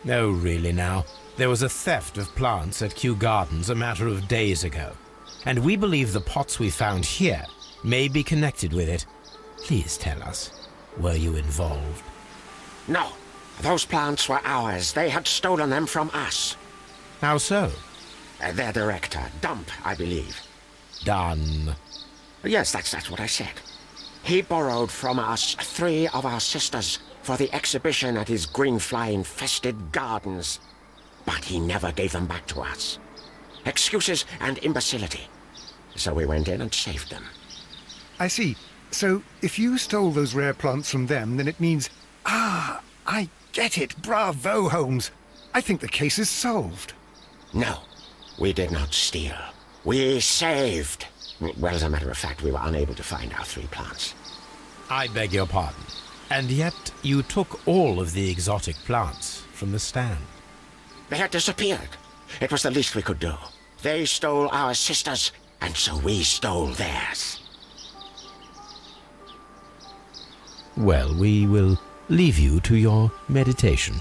Speaker 1: No, really now. There was a theft of plants at Kew Gardens a matter of days ago, and we believe the pots we found here may be connected with it. Please tell us, were you involved?
Speaker 7: No. Those plants were ours. They had stolen them from us.
Speaker 1: How so?
Speaker 7: Their director, Dump, I believe.
Speaker 1: Done.
Speaker 7: Yes, that's what I said. He borrowed from us 3 of our sisters for the exhibition at his green fly-infested gardens. But he never gave them back to us. Excuses and imbecility. So we went in and saved them.
Speaker 2: I see. So, if you stole those rare plants from them, then it means... Ah, I get it. Bravo, Holmes. I think the case is solved.
Speaker 7: No, we did not steal. We saved. Well, as a matter of fact, we were unable to find our 3 plants.
Speaker 1: I beg your pardon. And yet you took all of the exotic plants from the stand.
Speaker 7: They had disappeared. It was the least we could do. They stole our sisters, and so we stole theirs.
Speaker 1: Well, we will leave you to your meditation.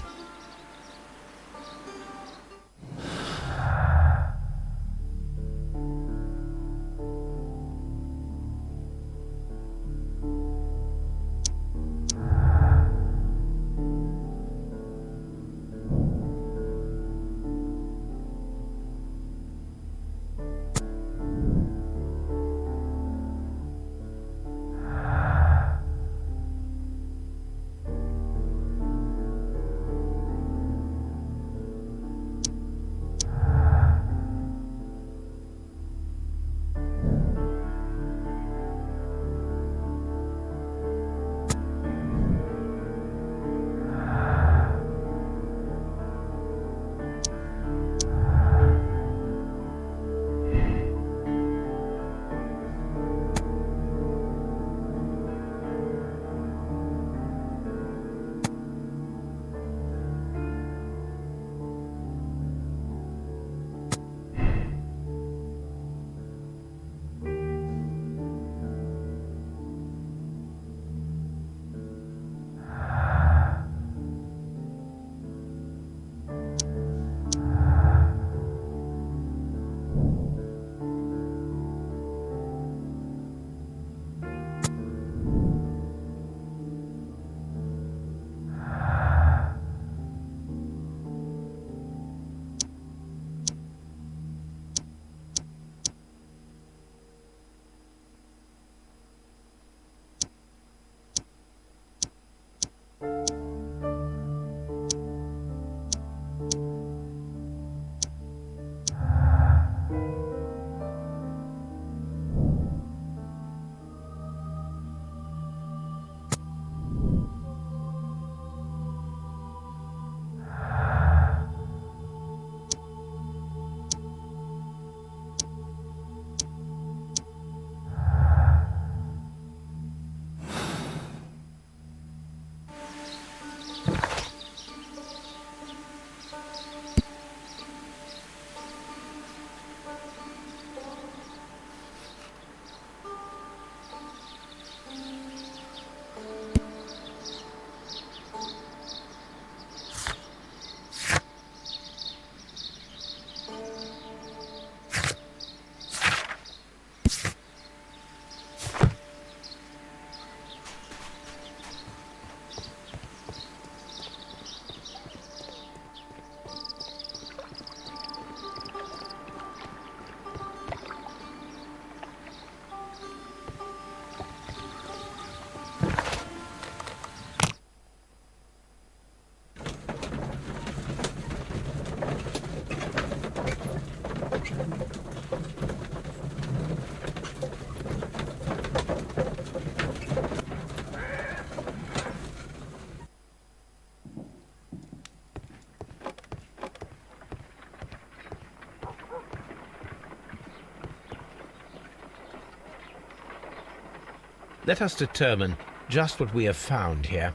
Speaker 1: Let us determine just what we have found here.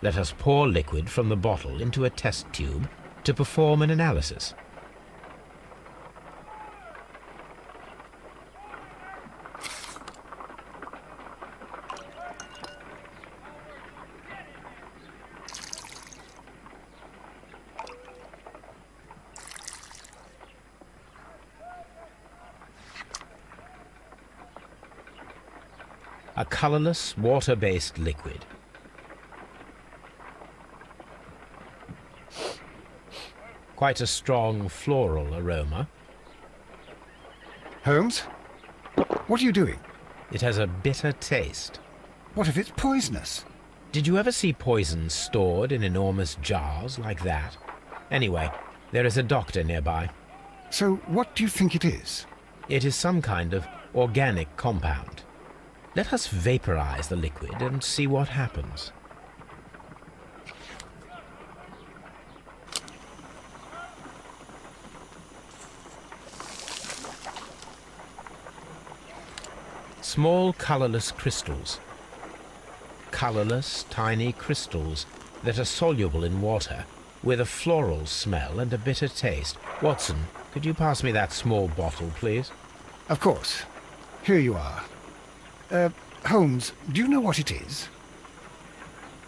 Speaker 1: Let us pour liquid from the bottle into a test tube to perform an analysis. A colorless, water-based liquid. Quite a strong floral aroma.
Speaker 2: Holmes? What are you doing?
Speaker 1: It has a bitter taste.
Speaker 2: What if it's poisonous?
Speaker 1: Did you ever see poison stored in enormous jars like that? Anyway, there is a doctor nearby.
Speaker 2: So what do you think it is?
Speaker 1: It is some kind of organic compound. Let us vaporize the liquid and see what happens. Small colorless crystals. Colorless, tiny crystals that are soluble in water, with a floral smell and a bitter taste. Watson, could you pass me that small bottle, please?
Speaker 2: Of course. Here you are. Holmes, do you know what it is?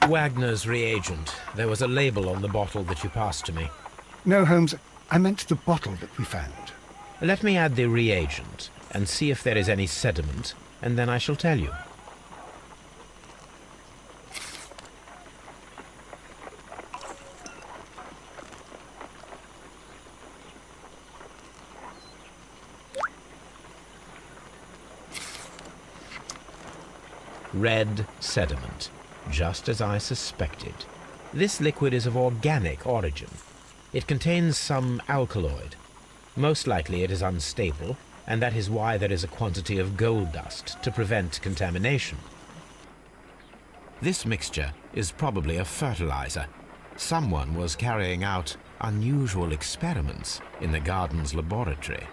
Speaker 1: Wagner's reagent. There was a label on the bottle that you passed to me.
Speaker 2: No, Holmes, I meant the bottle that we found.
Speaker 1: Let me add the reagent and see if there is any sediment, and then I shall tell you. Red sediment, just as I suspected. This liquid is of organic origin. It contains some alkaloid. Most likely it is unstable, and that is why there is a quantity of gold dust to prevent contamination. This mixture is probably a fertilizer. Someone was carrying out unusual experiments in the garden's laboratory.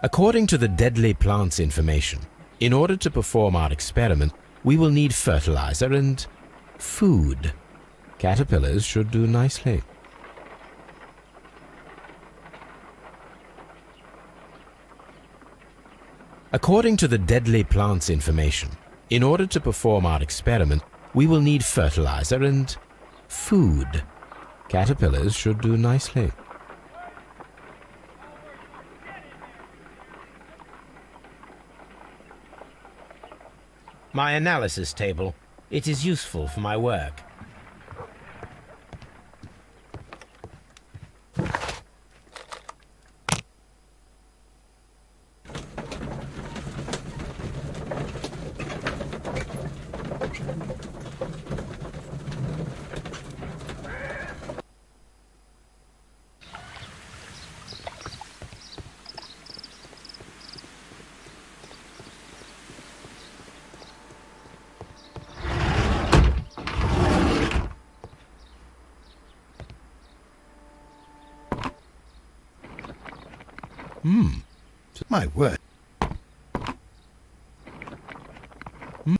Speaker 1: According to the deadly plants information, in order to perform our experiment, we will need fertilizer and food. Caterpillars should do nicely. According to the deadly plants information, in order to perform our experiment, we will need fertilizer and food. Caterpillars should do nicely. My analysis table. It is useful for my work.
Speaker 2: My word.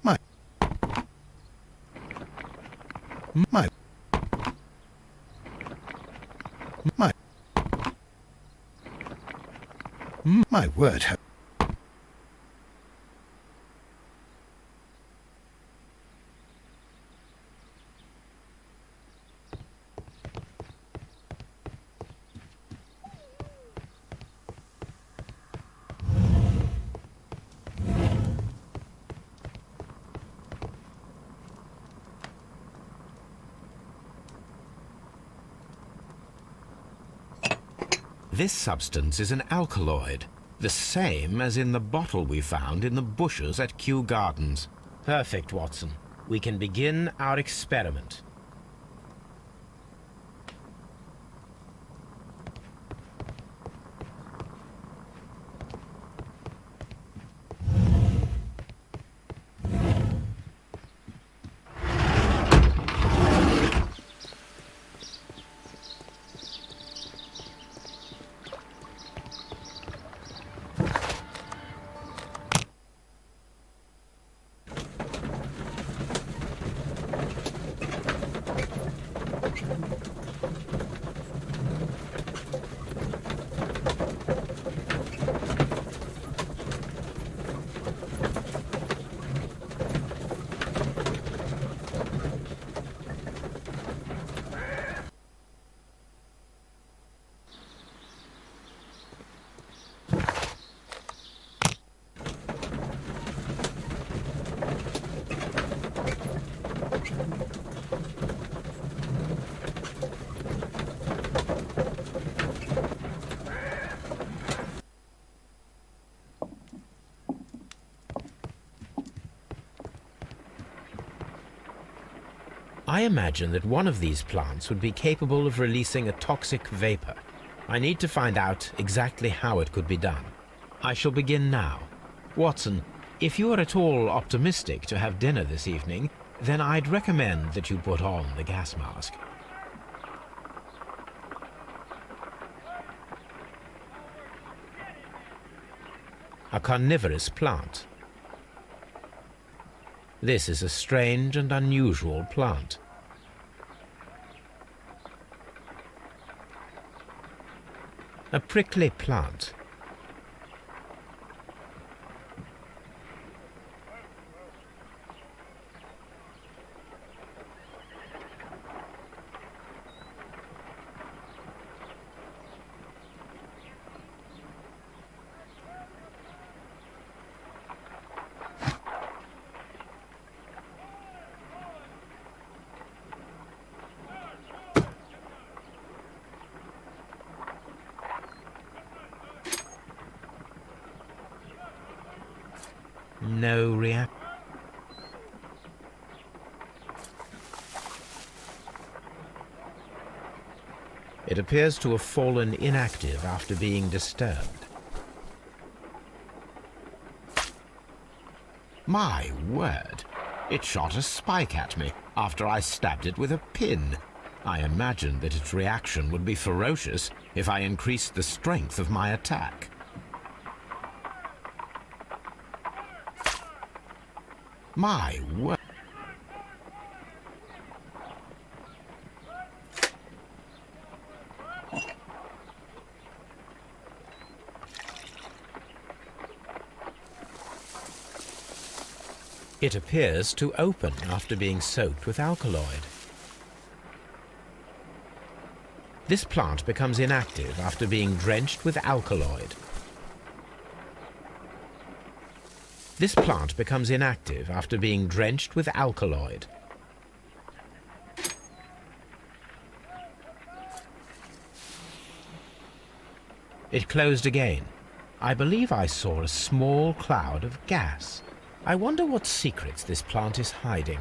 Speaker 2: My. My. My. My word.
Speaker 1: This substance is an alkaloid, the same as in the bottle we found in the bushes at Kew Gardens. Perfect, Watson. We can begin our experiment. I imagine that one of these plants would be capable of releasing a toxic vapor. I need to find out exactly how it could be done. I shall begin now. Watson, if you are at all optimistic to have dinner this evening, then I'd recommend that you put on the gas mask. A carnivorous plant. This is a strange and unusual plant. A prickly plant. No reaction. It appears to have fallen inactive after being disturbed. My word! It shot a spike at me after I stabbed it with a pin. I imagined that its reaction would be ferocious if I increased the strength of my attack. My word! It appears to open after being soaked with alkaloid. This plant becomes inactive after being drenched with alkaloid. This plant becomes inactive after being drenched with alkaloid. It closed again. I believe I saw a small cloud of gas. I wonder what secrets this plant is hiding.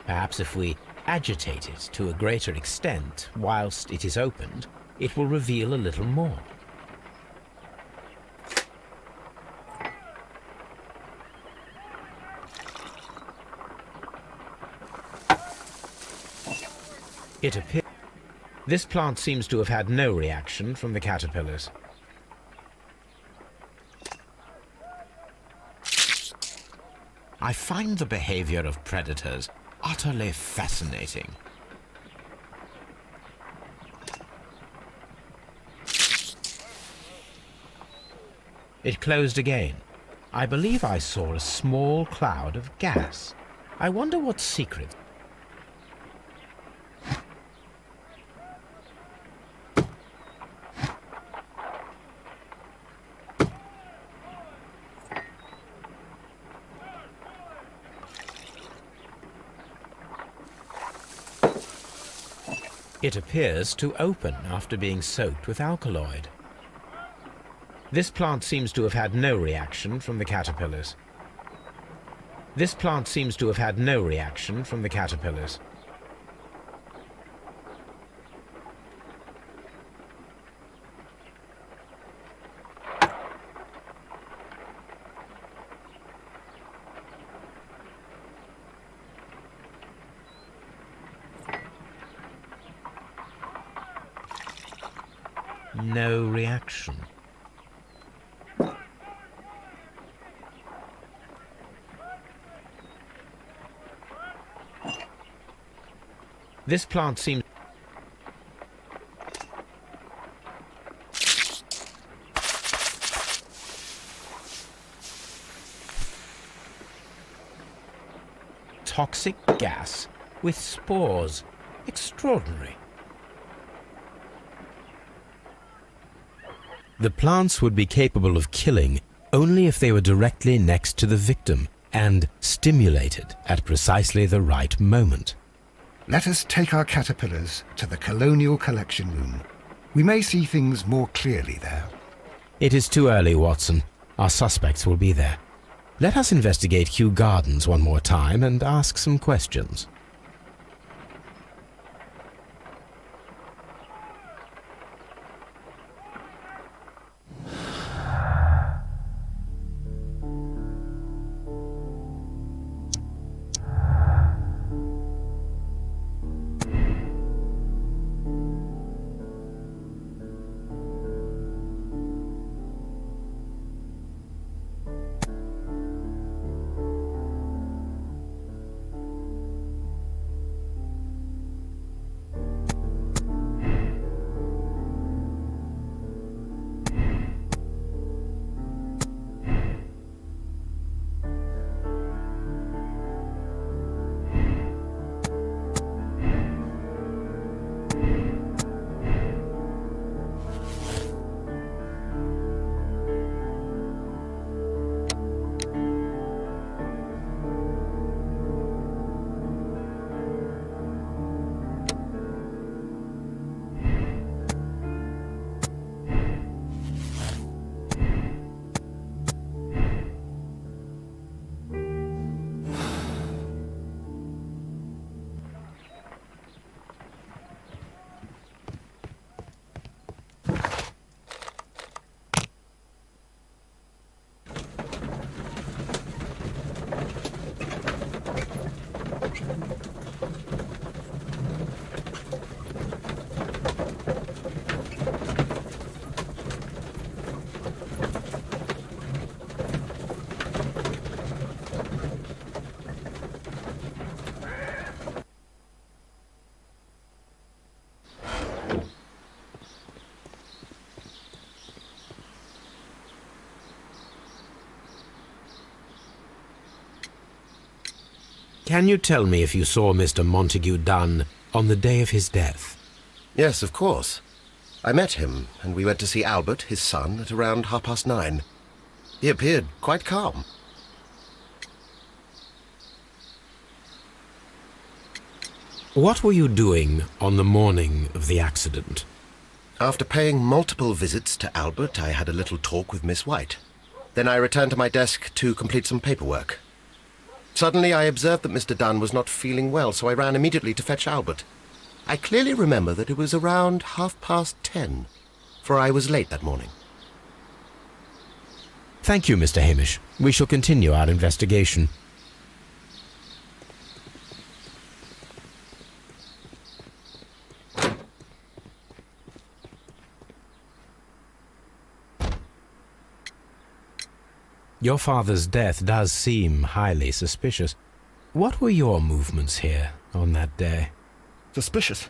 Speaker 1: Perhaps if we agitate it to a greater extent whilst it is opened, it will reveal a little more. It appears this plant seems to have had no reaction from the caterpillars. I find the behavior of predators utterly fascinating. It closed again. I believe I saw a small cloud of gas. I wonder what secret. It appears to open after being soaked with alkaloid. This plant seems to have had no reaction from the caterpillars. This plant seems to have had no reaction from the caterpillars. No reaction. This plant seems... Toxic gas with spores. Extraordinary. The plants would be capable of killing only if they were directly next to the victim and stimulated at precisely the right moment.
Speaker 2: Let us take our caterpillars to the Colonial Collection Room. We may see things more clearly there.
Speaker 1: It is too early, Watson. Our suspects will be there. Let us investigate Kew Gardens one more time and ask some questions. Can you tell me if you saw Mr. Montague Dunn on the day of his death?
Speaker 3: Yes, of course. I met him, and we went to see Albert, his son, at around 9:30. He appeared quite calm.
Speaker 1: What were you doing on the morning of the accident?
Speaker 3: After paying multiple visits to Albert, I had a little talk with Miss White. Then I returned to my desk to complete some paperwork. Suddenly I observed that Mr. Dunn was not feeling well, so I ran immediately to fetch Albert. I clearly remember that it was around 10:30, for I was late that morning.
Speaker 1: Thank you, Mr. Hamish. We shall continue our investigation. Your father's death does seem highly suspicious. What were your movements here on that day?
Speaker 4: Suspicious?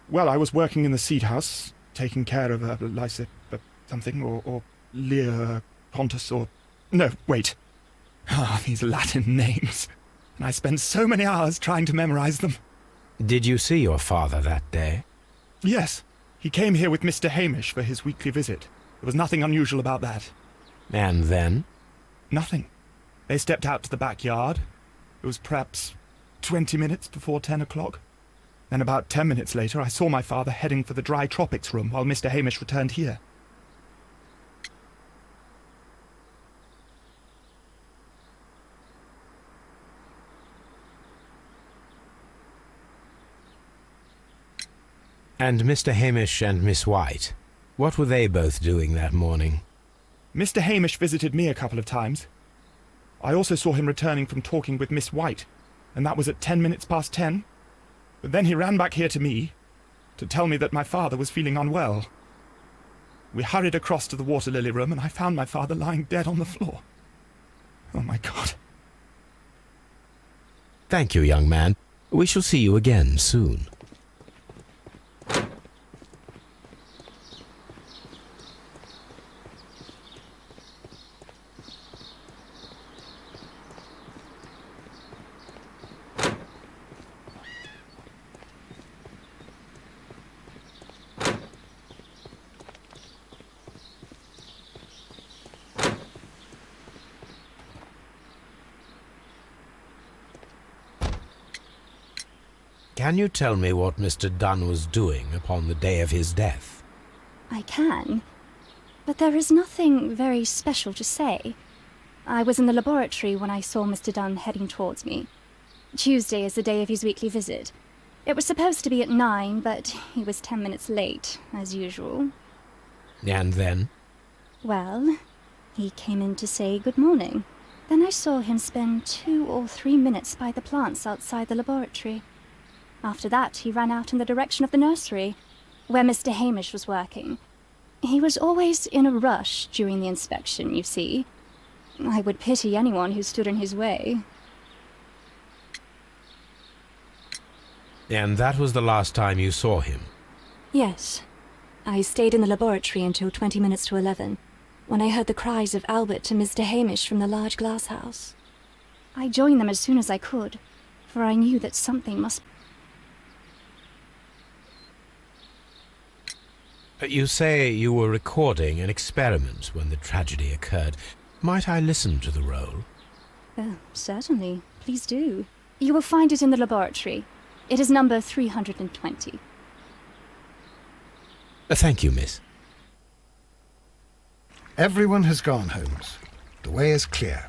Speaker 4: Well, I was working in the seed house, taking care of a something, or Lear Pontus, or... No, wait. Ah, these Latin names. And I spent so many hours trying to memorize them.
Speaker 1: Did you see your father that day?
Speaker 4: Yes. He came here with Mr. Hamish for his weekly visit. There was nothing unusual about that.
Speaker 1: And then?
Speaker 4: Nothing. They stepped out to the backyard. It was perhaps 20 minutes before 10 o'clock. Then about 10 minutes later, I saw my father heading for the dry tropics room while Mr. Hamish returned here.
Speaker 1: And Mr. Hamish and Miss White, what were they both doing that morning?
Speaker 4: Mr. Hamish visited me a couple of times. I also saw him returning from talking with Miss White, and that was at 10 minutes past 10. But then he ran back here to me to tell me that my father was feeling unwell. We hurried across to the water lily room, and I found my father lying dead on the floor. Oh, my God.
Speaker 1: Thank you, young man. We shall see you again soon. Can you tell me what Mr. Dunn was doing upon the day of his death?
Speaker 5: I can, but there is nothing very special to say. I was in the laboratory when I saw Mr. Dunn heading towards me. Tuesday is the day of his weekly visit. It was supposed to be at 9, but he was 10 minutes late, as usual.
Speaker 1: And then?
Speaker 5: Well, he came in to say good morning. Then I saw him spend 2 or 3 minutes by the plants outside the laboratory. After that, he ran out in the direction of the nursery, where Mr. Hamish was working. He was always in a rush during the inspection, you see. I would pity anyone who stood in his way.
Speaker 1: And that was the last time you saw him?
Speaker 9: Yes. I stayed in the laboratory until 20 minutes to 11, when I heard the cries of Albert and Mr. Hamish from the large glass house.
Speaker 5: I joined them as soon as I could, for I knew that something must...
Speaker 1: You say you were recording an experiment when the tragedy occurred. Might I listen to the roll?
Speaker 5: Certainly. Please do. You will find it in the laboratory. It is number 320.
Speaker 1: Thank you, miss.
Speaker 2: Everyone has gone, Holmes. The way is clear.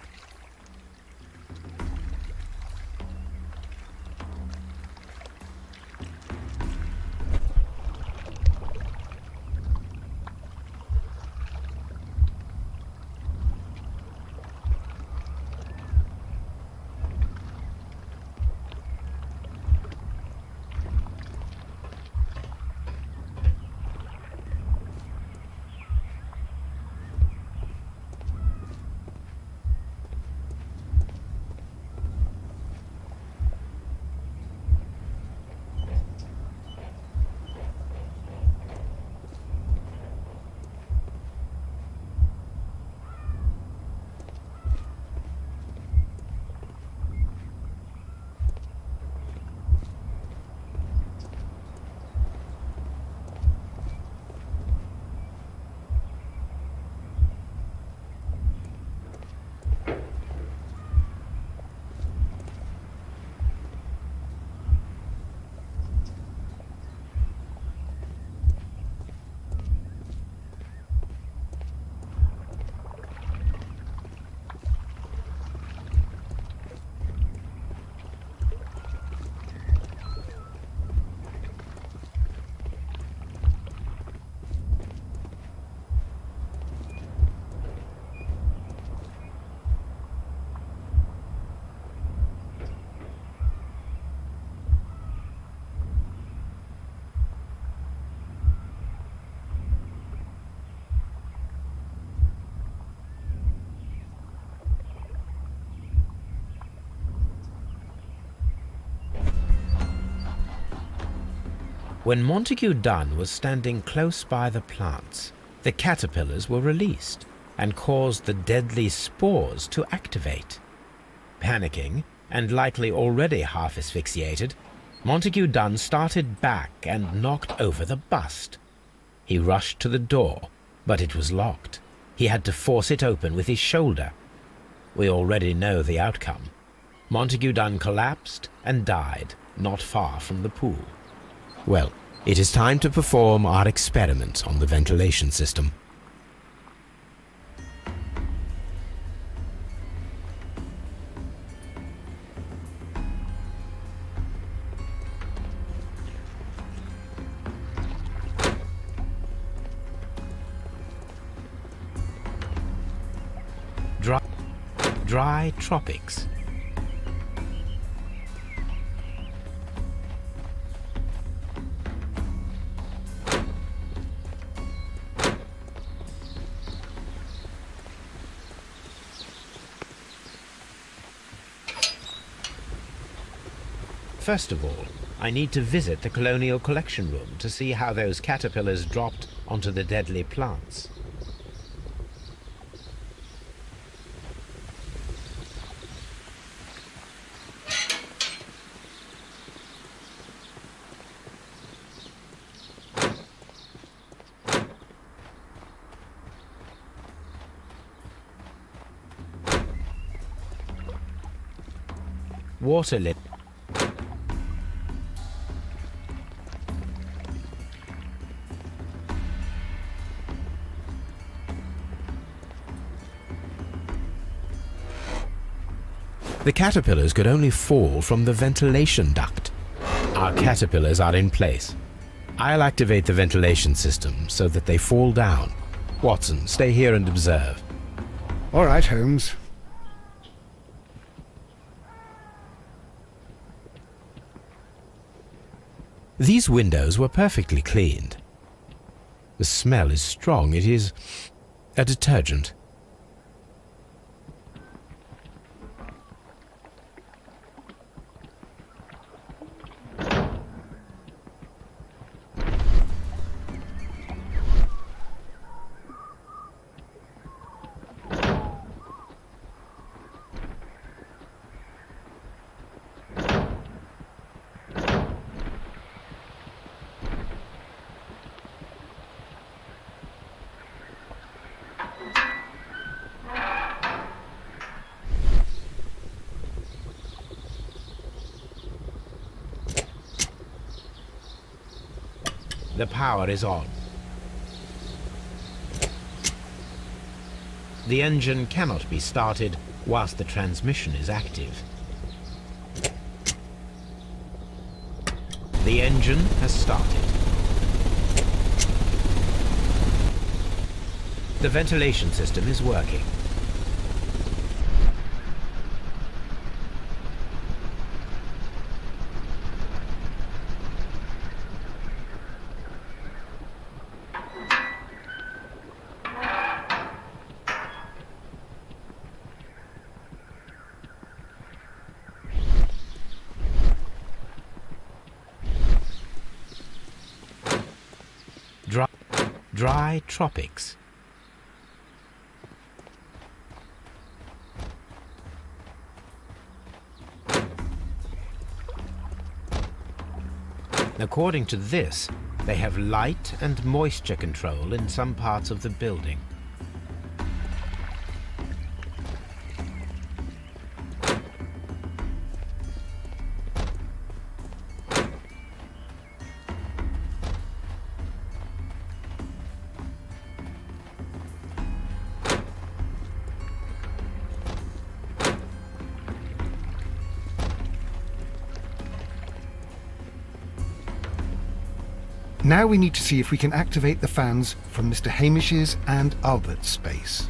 Speaker 1: When Montague Dunn was standing close by the plants, the caterpillars were released and caused the deadly spores to activate. Panicking, and likely already half asphyxiated, Montague Dunn started back and knocked over the bust. He rushed to the door, but it was locked. He had to force it open with his shoulder. We already know the outcome. Montague Dunn collapsed and died not far from the pool. Well, it is time to perform our experiment on the ventilation system. Dry tropics. First of all, I need to visit the colonial collection room to see how those caterpillars dropped onto the deadly plants. Water lily. The caterpillars could only fall from the ventilation duct. Our caterpillars are in place. I'll activate the ventilation system so that they fall down. Watson, stay here and observe.
Speaker 2: All right, Holmes.
Speaker 1: These windows were perfectly cleaned. The smell is strong. It is a detergent. The power is on. The engine cannot be started whilst the transmission is active. The engine has started. The ventilation system is working. Dry tropics. According to this, they have light and moisture control in some parts of the building.
Speaker 2: Now we need to see if we can activate the fans from Mr. Hamish's and Albert's space.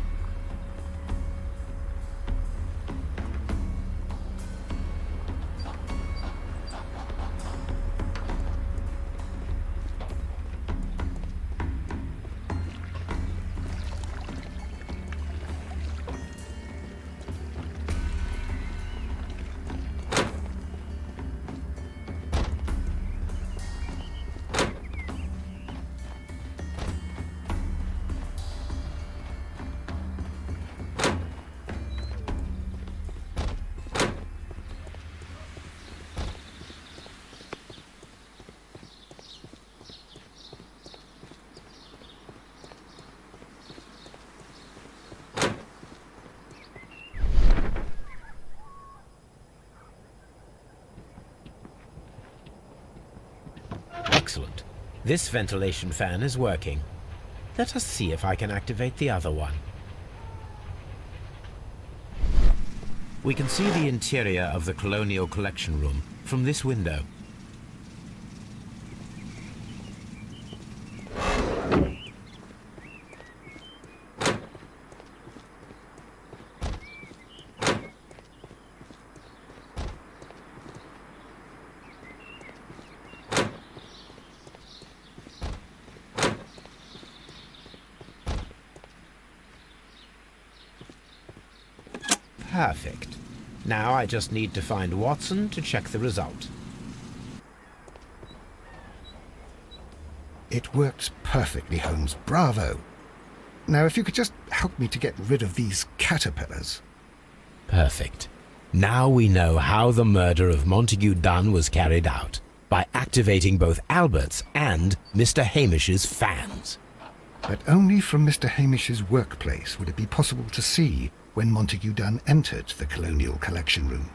Speaker 1: Excellent. This ventilation fan is working. Let us see if I can activate the other one. We can see the interior of the Colonial Collection Room from this window. Perfect. Now I just need to find Watson to check the result.
Speaker 2: It worked perfectly, Holmes. Bravo. Now, if you could just help me to get rid of these caterpillars.
Speaker 1: Perfect. Now we know how the murder of Montague Dunn was carried out, by activating both Albert's and Mr. Hamish's fans.
Speaker 2: But only from Mr. Hamish's workplace would it be possible to see when Montague Dunn entered the Colonial Collection Room.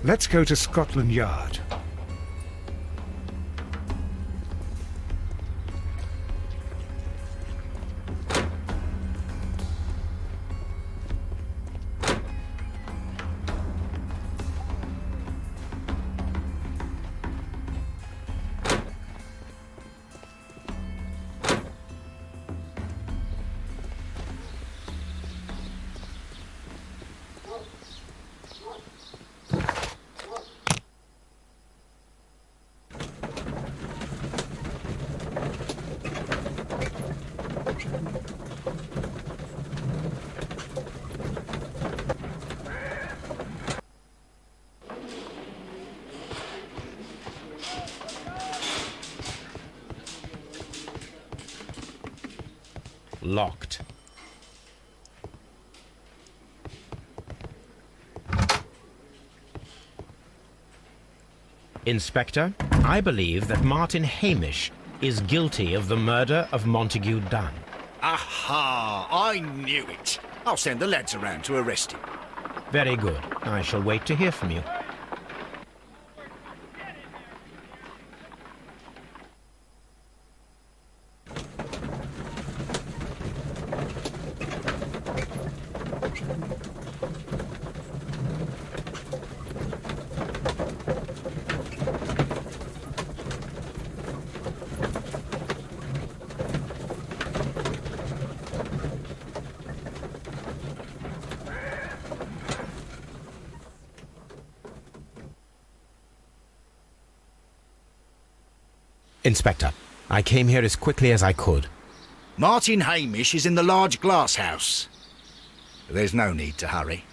Speaker 2: Let's go to Scotland Yard.
Speaker 1: Locked. Inspector, I believe that Martin Hamish is guilty of the murder of Montague Dunn.
Speaker 10: Aha! I knew it. I'll send the lads around to arrest him.
Speaker 1: Very good. I shall wait to hear from you. Inspector, I came here as quickly as I could.
Speaker 10: Martin Hamish is in the large glass house. There's no need to hurry.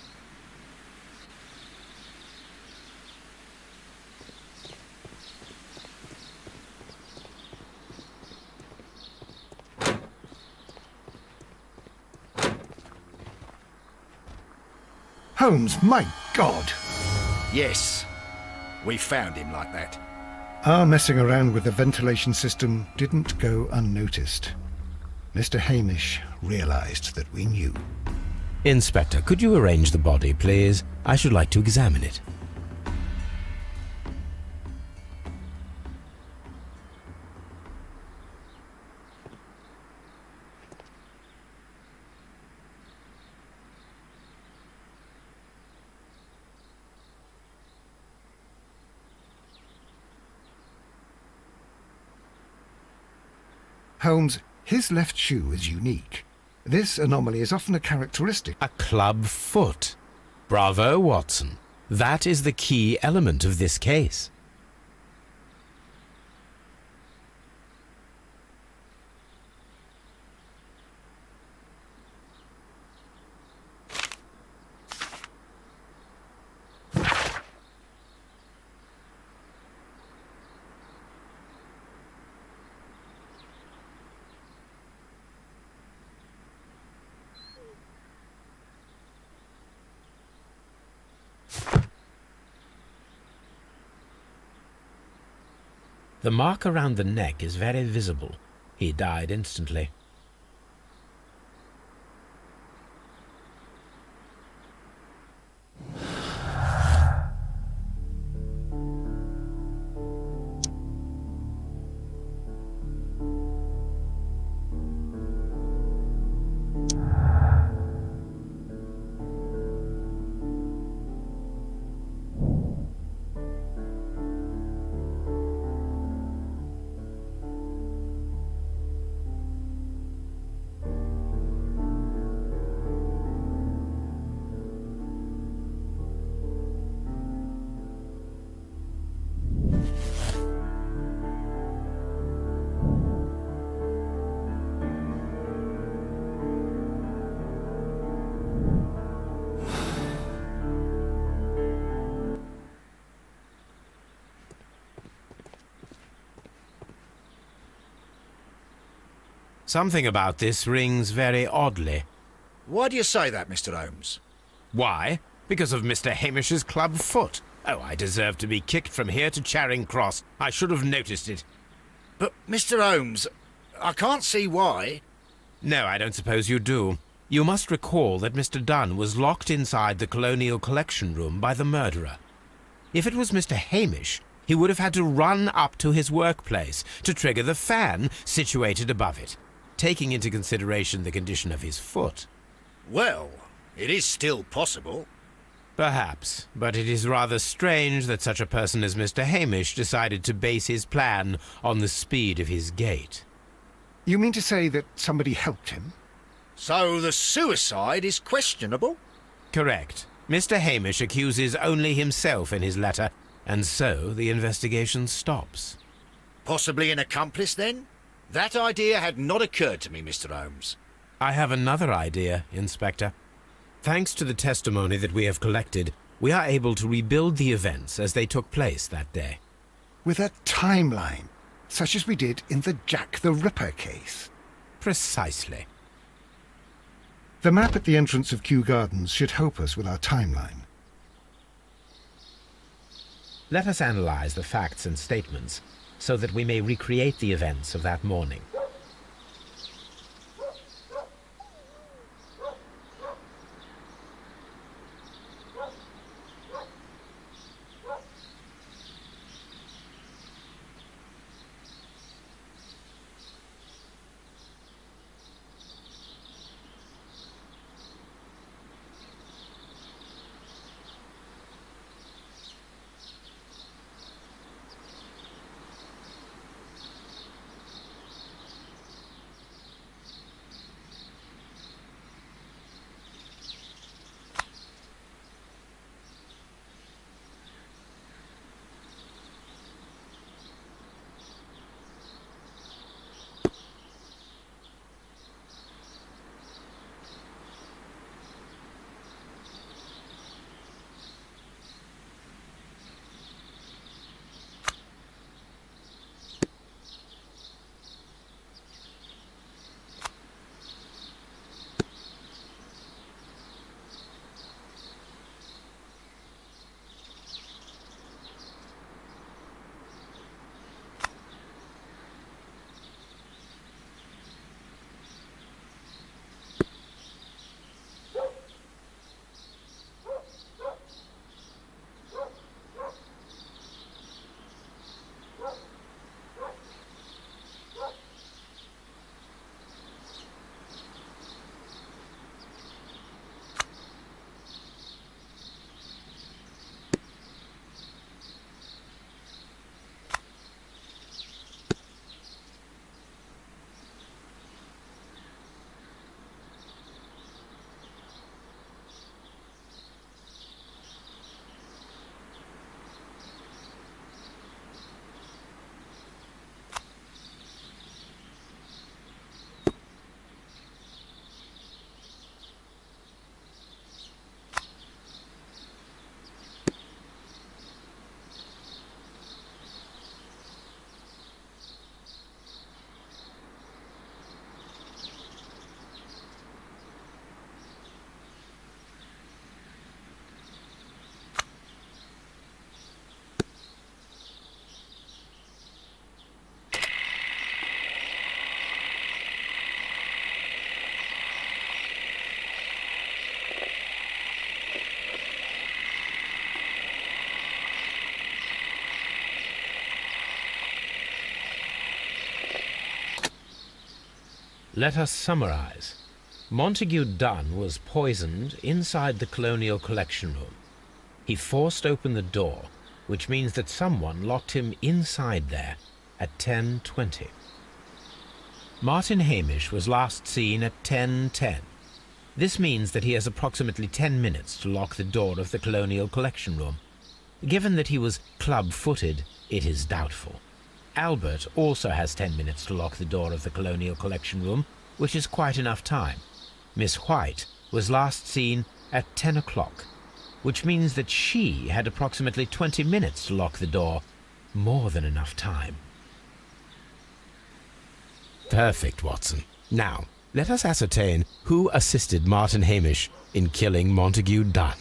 Speaker 2: Holmes, my God!
Speaker 10: Yes, we found him like that.
Speaker 2: Our messing around with the ventilation system didn't go unnoticed. Mr. Hamish realized that we knew.
Speaker 1: Inspector, could you arrange the body, please? I should like to examine it.
Speaker 2: Holmes, his left shoe is unique. This anomaly is often a characteristic.
Speaker 1: A club foot. Bravo, Watson. That is the key element of this case. The mark around the neck is very visible. He died instantly. Something about this rings very oddly.
Speaker 10: Why do you say that, Mr. Holmes?
Speaker 1: Why? Because of Mr. Hamish's club foot. Oh, I deserve to be kicked from here to Charing Cross. I should have noticed it.
Speaker 10: But, Mr. Holmes, I can't see why.
Speaker 1: No, I don't suppose you do. You must recall that Mr. Dunn was locked inside the Colonial Collection Room by the murderer. If it was Mr. Hamish, he would have had to run up to his workplace to trigger the fan situated above it, taking into consideration the condition of his foot.
Speaker 10: Well, it is still possible.
Speaker 1: Perhaps, but it is rather strange that such a person as Mr. Hamish decided to base his plan on the speed of his gait.
Speaker 2: You mean to say that somebody helped him?
Speaker 10: So the suicide is questionable?
Speaker 1: Correct. Mr. Hamish accuses only himself in his letter, and so the investigation stops.
Speaker 10: Possibly an accomplice, then? That idea had not occurred to me, Mr. Holmes.
Speaker 1: I have another idea, Inspector. Thanks to the testimony that we have collected, we are able to rebuild the events as they took place that day.
Speaker 2: With a timeline, such as we did in the Jack the Ripper case.
Speaker 1: Precisely.
Speaker 2: The map at the entrance of Kew Gardens should help us with our timeline.
Speaker 1: Let us analyze the facts and statements so that we may recreate the events of that morning. Let us summarize. Montague Dunn was poisoned inside the Colonial Collection Room. He forced open the door, which means that someone locked him inside there at 10:20. Martin Hamish was last seen at 10:10. This means that he has approximately 10 minutes to lock the door of the Colonial Collection Room. Given that he was club-footed, it is doubtful. Albert also has 10 minutes to lock the door of the Colonial Collection Room, which is quite enough time. Miss White was last seen at 10 o'clock, which means that she had approximately 20 minutes to lock the door. More than enough time. Perfect, Watson. Now, let us ascertain who assisted Martin Hamish in killing Montague Dunn.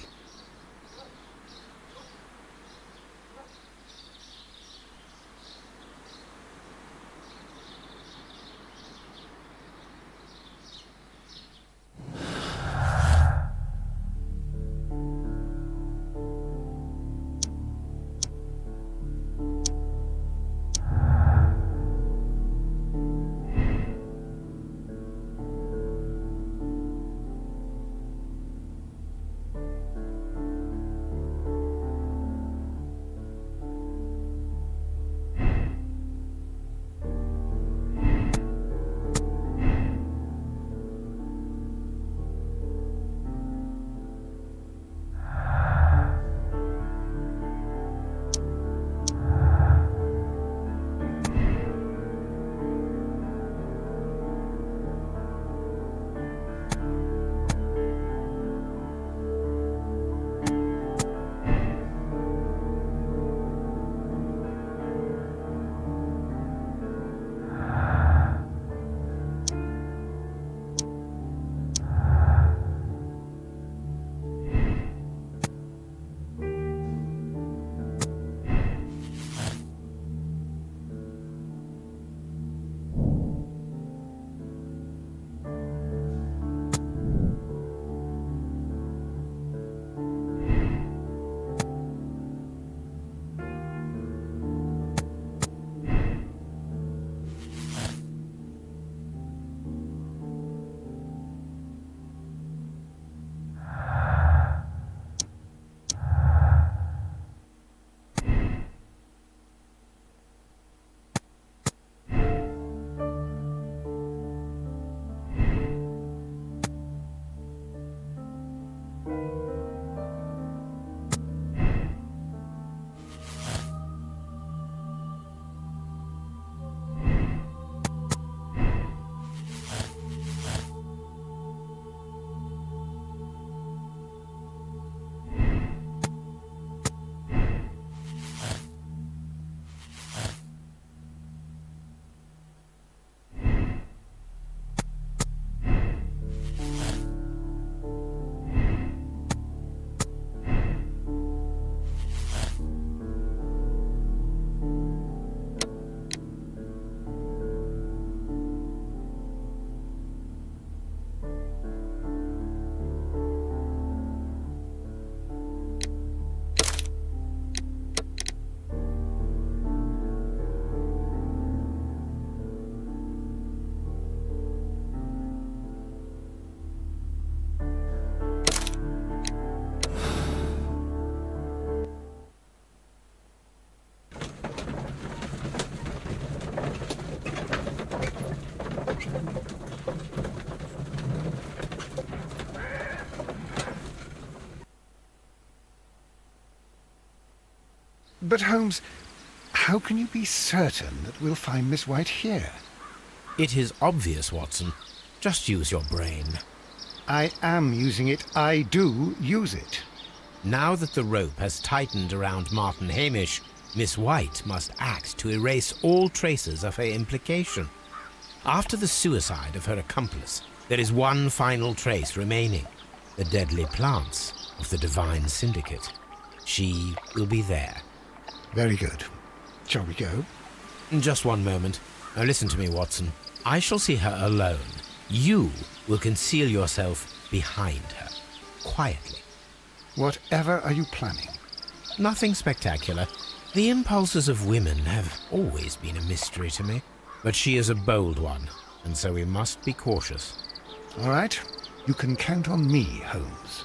Speaker 2: But Holmes, how can you be certain that we'll find Miss White here?
Speaker 1: It is obvious, Watson. Just use your brain.
Speaker 2: I am using it. I do use it.
Speaker 1: Now that the rope has tightened around Martin Hamish, Miss White must act to erase all traces of her implication. After the suicide of her accomplice, there is one final trace remaining: the deadly plants of the Divine Syndicate. She will be there.
Speaker 2: Very good. Shall we go?
Speaker 1: Just one moment. Now listen to me, Watson. I shall see her alone. You will conceal yourself behind her, quietly.
Speaker 2: Whatever are you planning?
Speaker 1: Nothing spectacular. The impulses of women have always been a mystery to me. But she is a bold one, and so we must be cautious.
Speaker 2: All right. You can count on me, Holmes.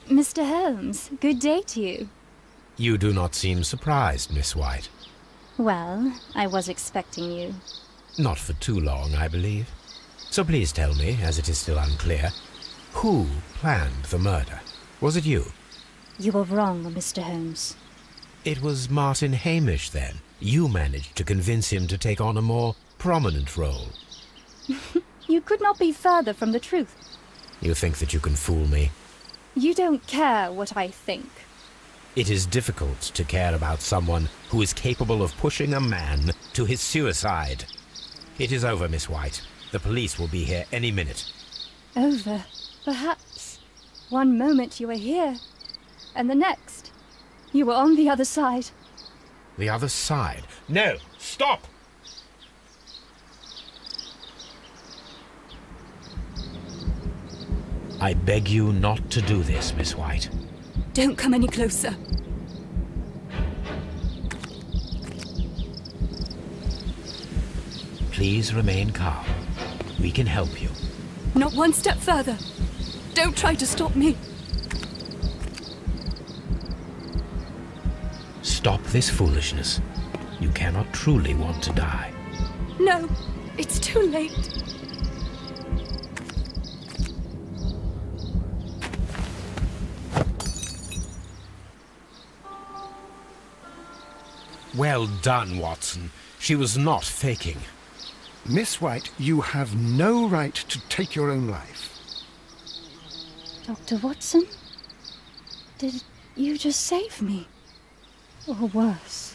Speaker 5: Mr. Holmes, good day to you.
Speaker 1: You do not seem surprised, Miss White.
Speaker 5: Well, I was expecting you.
Speaker 1: Not for too long, I believe. So please tell me, as it is still unclear, who planned the murder? Was it you?
Speaker 5: You were wrong, Mr. Holmes.
Speaker 1: It was Martin Hamish, then. You managed to convince him to take on a more prominent role.
Speaker 5: You could not be further from the truth.
Speaker 1: You think that you can fool me?
Speaker 5: You don't care what I think.
Speaker 1: It is difficult to care about someone who is capable of pushing a man to his suicide. It is over, Miss White. The police will be here any minute.
Speaker 5: Over, perhaps. One moment you were here, and the next, you were on the other side.
Speaker 1: The other side? No! Stop! I beg you not to do this, Miss White.
Speaker 9: Don't come any closer.
Speaker 1: Please remain calm. We can help you.
Speaker 9: Not one step further. Don't try to stop me.
Speaker 1: Stop this foolishness. You cannot truly want to die.
Speaker 9: No, it's too late.
Speaker 1: Well done, Watson. She was not faking.
Speaker 2: Miss White, you have no right to take your own life.
Speaker 5: Dr. Watson? Did you just save me? Or worse?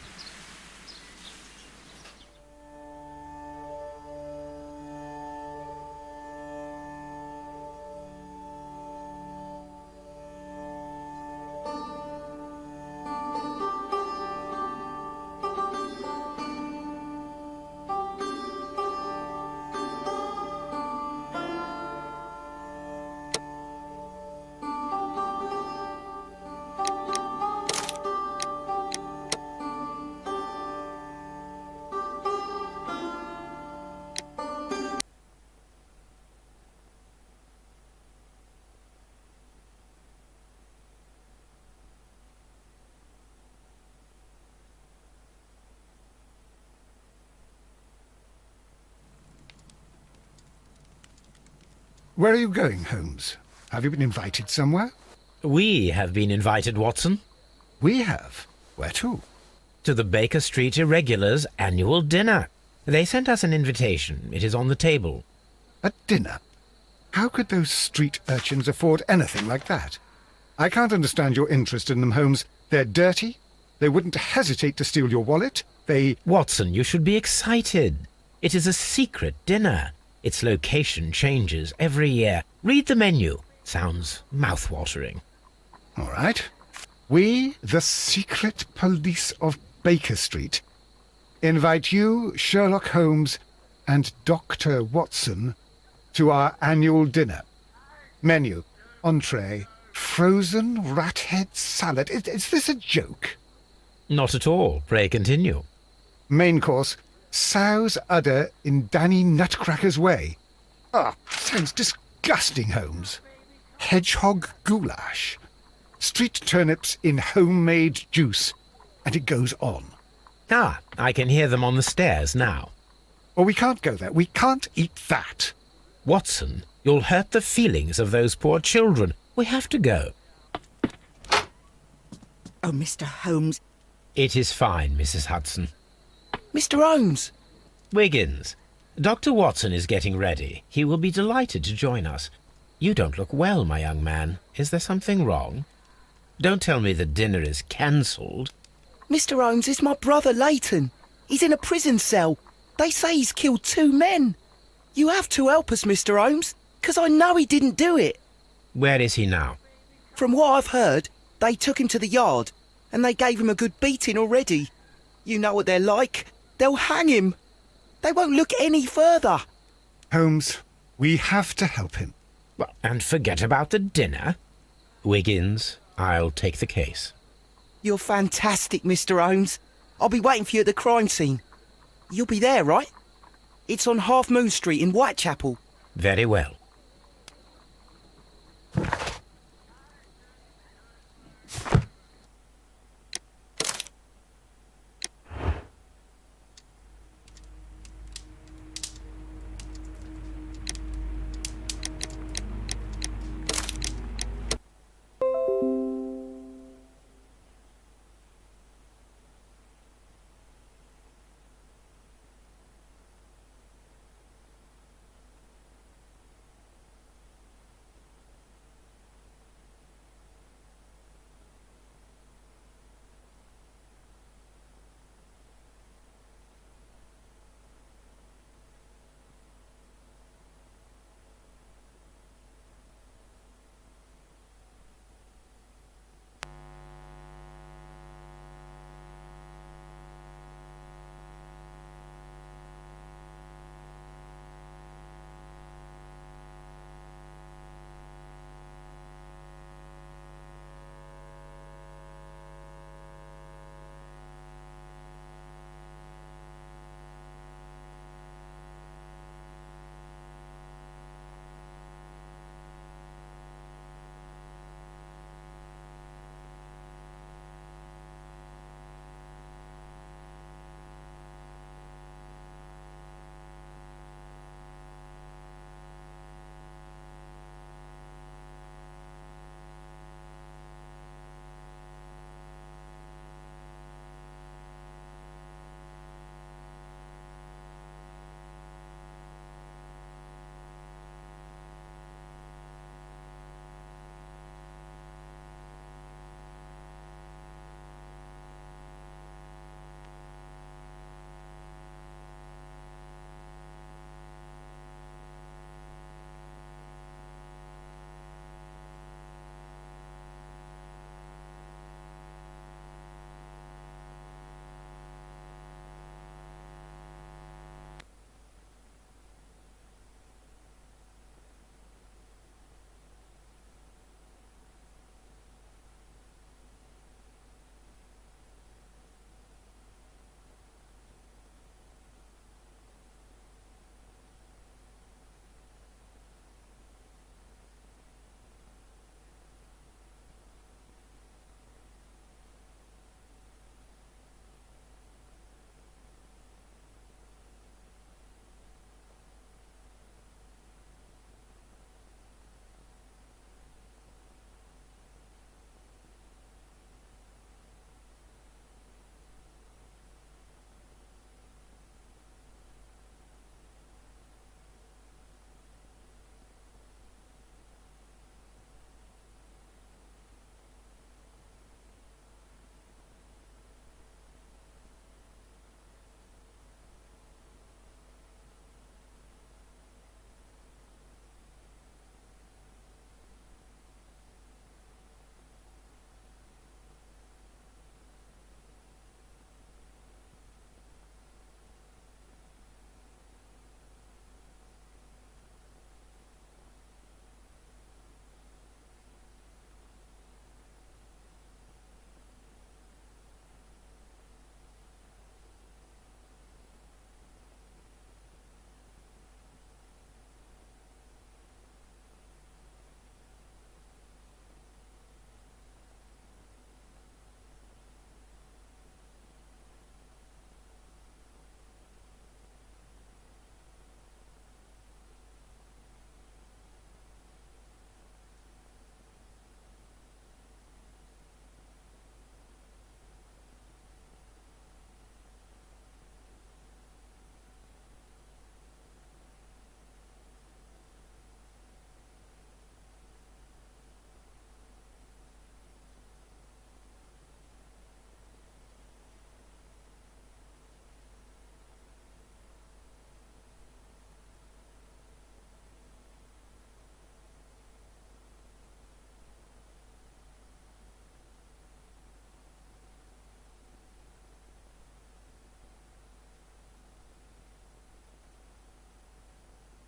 Speaker 2: Where are you going, Holmes? Have you been invited somewhere?
Speaker 1: We have been invited, Watson.
Speaker 2: We have. Where to?
Speaker 1: To the Baker Street Irregulars' annual dinner. They sent us an invitation. It is on the table.
Speaker 2: A dinner? How could those street urchins afford anything like that? I can't understand your interest in them, Holmes. They're dirty. They wouldn't hesitate to steal your wallet.
Speaker 1: Watson, you should be excited. It is a secret dinner. Its location changes every year. Read the menu. Sounds mouth-watering.
Speaker 2: All right. We, the secret police of Baker Street, invite you, Sherlock Holmes, and Dr. Watson to our annual dinner. Menu, entree, frozen rat head salad. Is this a joke?
Speaker 1: Not at all. Pray continue.
Speaker 2: Main course, sow's udder in Danny Nutcracker's way. Sounds disgusting, Holmes. Hedgehog goulash. Street turnips in homemade juice. And it goes on.
Speaker 1: I can hear them on the stairs now.
Speaker 2: Oh, we can't go there. We can't eat that.
Speaker 1: Watson, you'll hurt the feelings of those poor children. We have to go.
Speaker 11: Oh, Mr. Holmes.
Speaker 1: It is fine, Mrs. Hudson.
Speaker 11: Mr. Holmes!
Speaker 1: Wiggins, Dr. Watson is getting ready. He will be delighted to join us. You don't look well, my young man. Is there something wrong? Don't tell me the dinner is cancelled.
Speaker 11: Mr. Holmes, it's my brother Leighton. He's in a prison cell. They say he's killed 2 men. You have to help us, Mr. Holmes, 'cause I know he didn't do it.
Speaker 1: Where is he now?
Speaker 11: From what I've heard, they took him to the yard, and they gave him a good beating already. You know what they're like. They'll hang him. They won't look any further.
Speaker 2: Holmes, we have to help him.
Speaker 1: And forget about the dinner? Wiggins, I'll take the case.
Speaker 11: You're fantastic, Mr. Holmes. I'll be waiting for you at the crime scene. You'll be there, right? It's on Half Moon Street in Whitechapel.
Speaker 1: Very well.